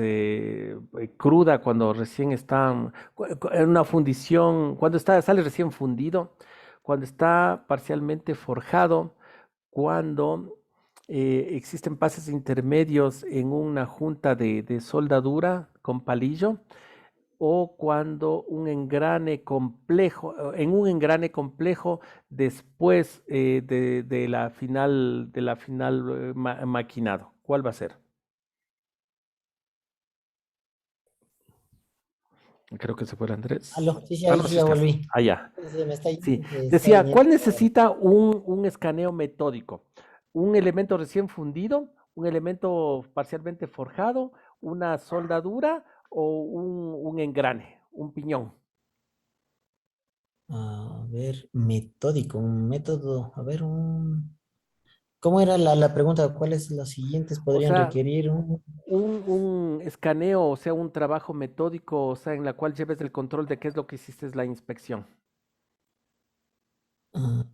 cruda, cuando recién está en una fundición, cuando sale recién fundido, cuando está parcialmente forjado, cuando existen pases intermedios en una junta de soldadura con palillo? O cuando un engrane complejo, en un engrane complejo después de la final maquinado. ¿Cuál va a ser? Creo que se fue el Andrés. Aló, sí, sí, Ah, ahí no, sí sí ya estás. volví. Allá. Se me está Sí. yendo, se está Decía, viniendo. ¿cuál necesita un escaneo metódico? ¿Un elemento recién fundido? ¿Un elemento parcialmente forjado? ¿Una soldadura? ¿O un engrane? ¿Un piñón? A ver, metódico, un método, a ver, ¿cómo era la pregunta? ¿Cuáles las siguientes O podrían sea, requerir un... un escaneo, o sea, un trabajo metódico, o sea, en la cual lleves el control de qué es lo que hiciste es la inspección. ah,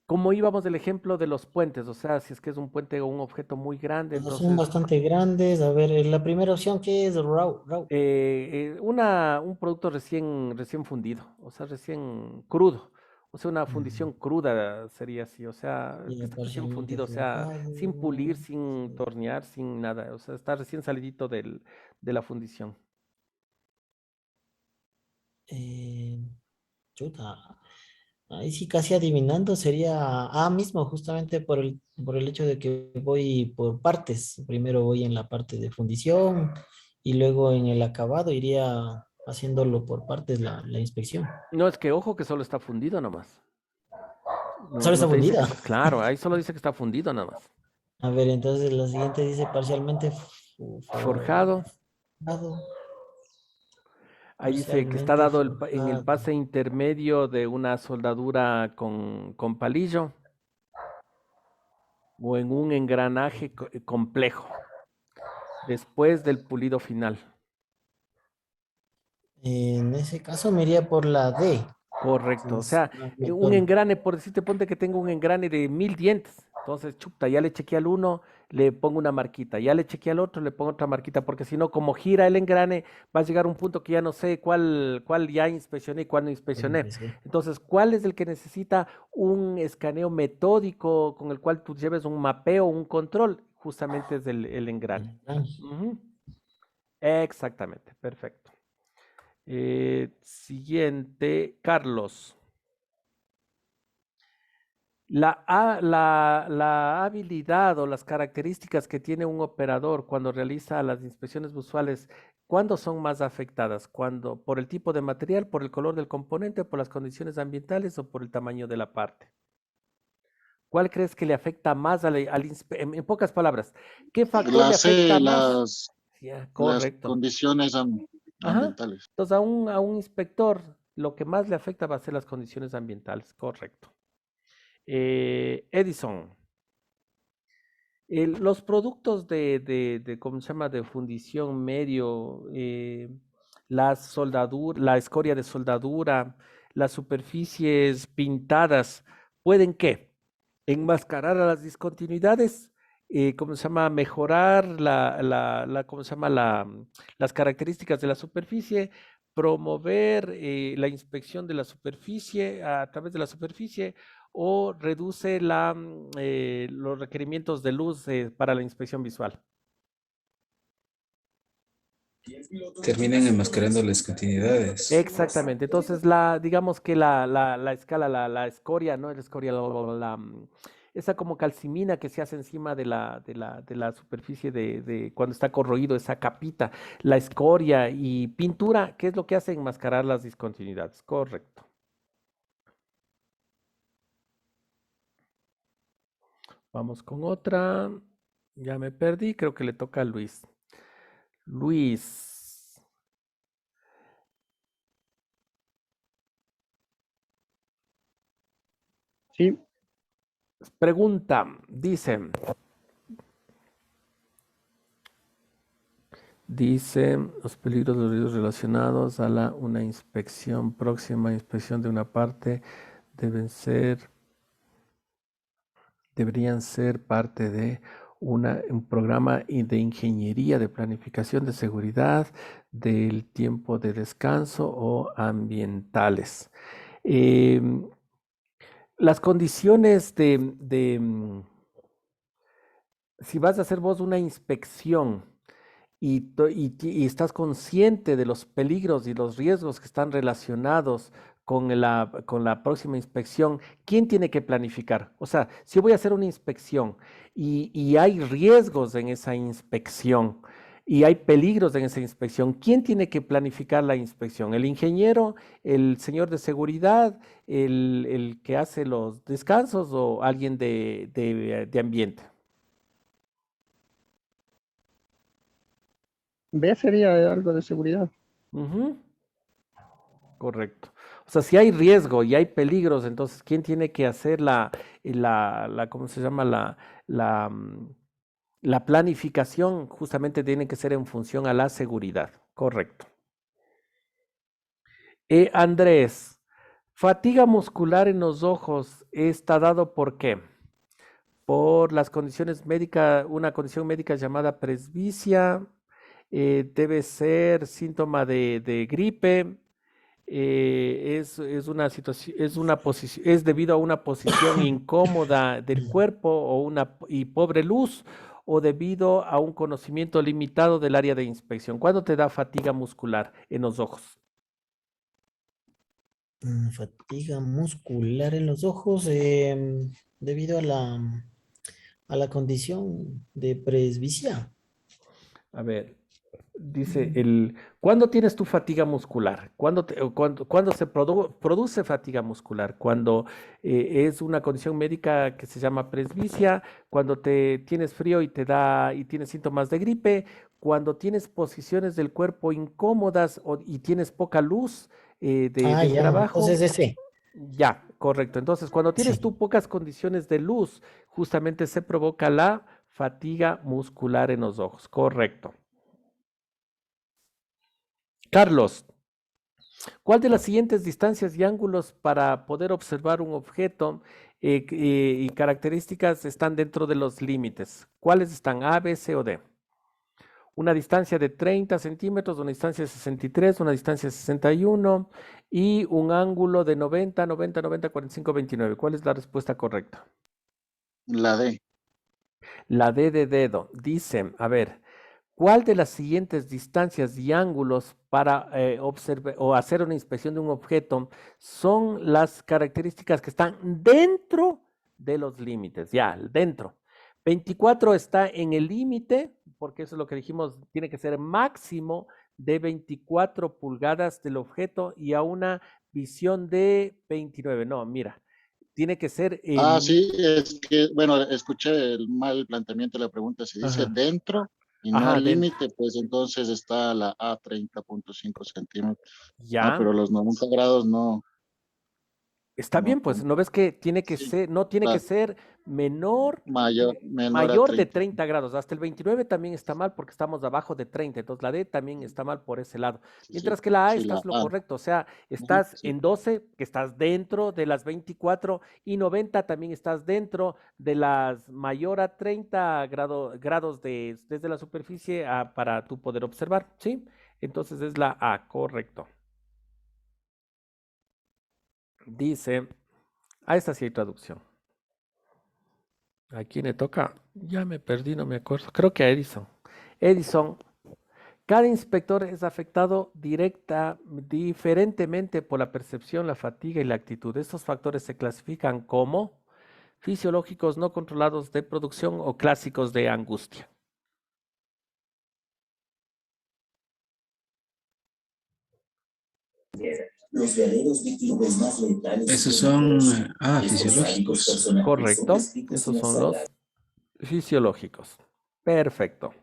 Como íbamos del ejemplo de los puentes, o sea, si es que es un puente o un objeto muy grande, son entonces bastante grandes. A ver, la primera opción que es raw. un producto recién fundido, o sea, recién crudo, o sea, una Mm, fundición cruda sería así, o sea, que ya está recién parcialmente fundido, o sea, sin pulir, forjado. sin Sí. tornear, sin nada, o sea, está recién salidito de la fundición. Eh, chuta. Ahí sí, casi adivinando sería A mismo, justamente por el hecho de que voy por partes. Primero voy en la parte de fundición y luego en el acabado iría haciéndolo por partes la inspección. No, es que ojo que solo está fundido nomás. No, Solo no está te dice que fundida. está, claro, ahí solo dice que está fundido nomás. A ver, entonces la siguiente dice parcialmente Forjado, forjado, ahí dice que está parcialmente dado en el forjado. pase intermedio de una soldadura con palillo o en un engranaje complejo, después del pulido final. En ese caso me iría por la D. Correcto, o sea, Más un metódico. engrane, por decirte, ponte que tengo un engrane de 1000 dientes. Entonces, chuta, ya le chequeé al uno, le pongo una marquita, ya le chequeé al otro, le pongo otra marquita, porque si no, como gira el engrane, va a llegar un punto que ya no sé cuál ya inspeccioné y cuál no inspeccioné. Entonces, ¿cuál es el que necesita un escaneo metódico con el cual tú lleves un mapeo, un control? Justamente es el engrane. Ujú. Exactamente, perfecto. Siguiente, Carlos. La habilidad o las características que tiene un operador cuando realiza las inspecciones visuales, ¿cuándo son más afectadas? ¿Cuándo? ¿Por el tipo de material, por el color del componente, por las condiciones ambientales o por el tamaño de la parte? ¿Cuál crees que le afecta más en pocas palabras, ¿qué factor La le afecta C, más? Ya, las correcto. condiciones Ajá. ambientales. Entonces, a un inspector lo que más le afecta va a ser las condiciones ambientales, correcto. Edison. Los productos ¿cómo se llama? De fundición medio, la escoria de soldadura, las superficies pintadas, ¿pueden qué? Enmascarar a las discontinuidades, ¿cómo se llama? Mejorar ¿cómo se llama? Las características de la superficie, promover la inspección de la superficie a través de la superficie o reduce los requerimientos de luz para la inspección visual. Terminan enmascarando las continuidades. Exactamente. Entonces, digamos que la escala, la escoria, ¿no? La escoria, esa como calcimina que se hace encima de la superficie de cuando está corroído, esa capita, la escoria y pintura, ¿qué es lo que hace? Enmascarar las discontinuidades. Correcto. Vamos con otra. Ya me perdí, creo que le toca a Luis. Luis, Sí, pregunta, dice los peligros de los riesgos relacionados a una inspección próxima, inspección de una parte, deberían ser parte de un programa de ingeniería de planificación de seguridad, del tiempo de descanso o ambientales. Em, las condiciones si vas a hacer vos una inspección y estás consciente de los peligros y los riesgos que están relacionados con la próxima inspección, ¿quién tiene que planificar? O sea, si yo voy a hacer una inspección y hay riesgos en esa inspección y hay peligros en esa inspección, ¿quién tiene que planificar la inspección? ¿El ingeniero, el señor de seguridad, el que hace los descansos o alguien de ambiente? B sería algo de seguridad. Ujú. Correcto. O sea, si hay riesgo y hay peligros, entonces, ¿quién tiene que hacer ¿cómo se llama? La planificación justamente tiene que ser en función a la seguridad. Correcto. Andrés, fatiga muscular en los ojos está dado ¿por qué? Por las condiciones médicas, una condición médica llamada presbicia, debe ser síntoma de gripe, es una situación, es debido a una posición incómoda del cuerpo y pobre luz o debido a un conocimiento limitado del área de inspección. ¿Cuándo te da fatiga muscular en los ojos? Fatiga muscular en los ojos debido a la condición de presbicia. A ver, dice ¿cuándo tienes tu fatiga muscular? ¿Cuándo se produce fatiga muscular? Cuando es una condición médica que se llama presbicia, cuando te tienes frío y tienes síntomas de gripe, cuando tienes posiciones del cuerpo incómodas y tienes poca luz Ah, del ya, trabajo. entonces ese. Ya, correcto. Entonces, cuando tienes Sí. tú pocas condiciones de luz, justamente se provoca la fatiga muscular en los ojos. Correcto. Carlos, ¿cuál de las siguientes distancias y ángulos para poder observar un objeto y características están dentro de los límites? ¿Cuáles están? A, B, C o D. Una distancia de 30 centímetros, una distancia de 63, una distancia de 61 y un ángulo de 90, 90, 90, 45, 29. ¿Cuál es la respuesta correcta? La D. La D de dedo. Dice, a ver, ¿cuál de las siguientes distancias y ángulos para observar o hacer una inspección de un objeto son las características que están dentro de los límites? Ya, dentro. 24 está en el límite, porque eso es lo que dijimos, tiene que ser máximo de 24 pulgadas del objeto y a una visión de 29. No, mira, tiene que ser Ah, en... sí, es que, bueno, escuché el mal planteamiento de la pregunta. Si dice Ajá, dentro y no ajá, al dentro. límite, pues entonces está la A 30.5 centímetros. Ah, Ya. pero los 90 grados no, Está no bien, pues, cuentan. ¿no ves que tiene que Sí, ser, no tiene que está ser menor, menor a mayor de 30. 30 grados? Hasta el 29 también está mal porque estamos abajo de 30, entonces la D también está mal por ese lado. Sí, sí, Mientras que la A sí, la estás lo A. correcto, o sea, Ujú, estás sí. en 12, que estás dentro de las 24 y 90 también estás dentro de las mayor a 30 grados desde la superficie para tú poder observar, ¿sí? Entonces es la A, correcto. Dice, a esta sí hay traducción. ¿A quién le toca? Ya me perdí, no me acuerdo. Creo que a Edison. Edison, cada inspector es afectado diferentemente por la percepción, la fatiga y la actitud. Estos factores se clasifican como fisiológicos no controlados de producción o clásicos de angustia. Los guerreros vikingos más letales Esos y son únicos, fisiológicos. personajes son Correcto. descritos Esos en la son saga. los fisiológicos. Perfecto.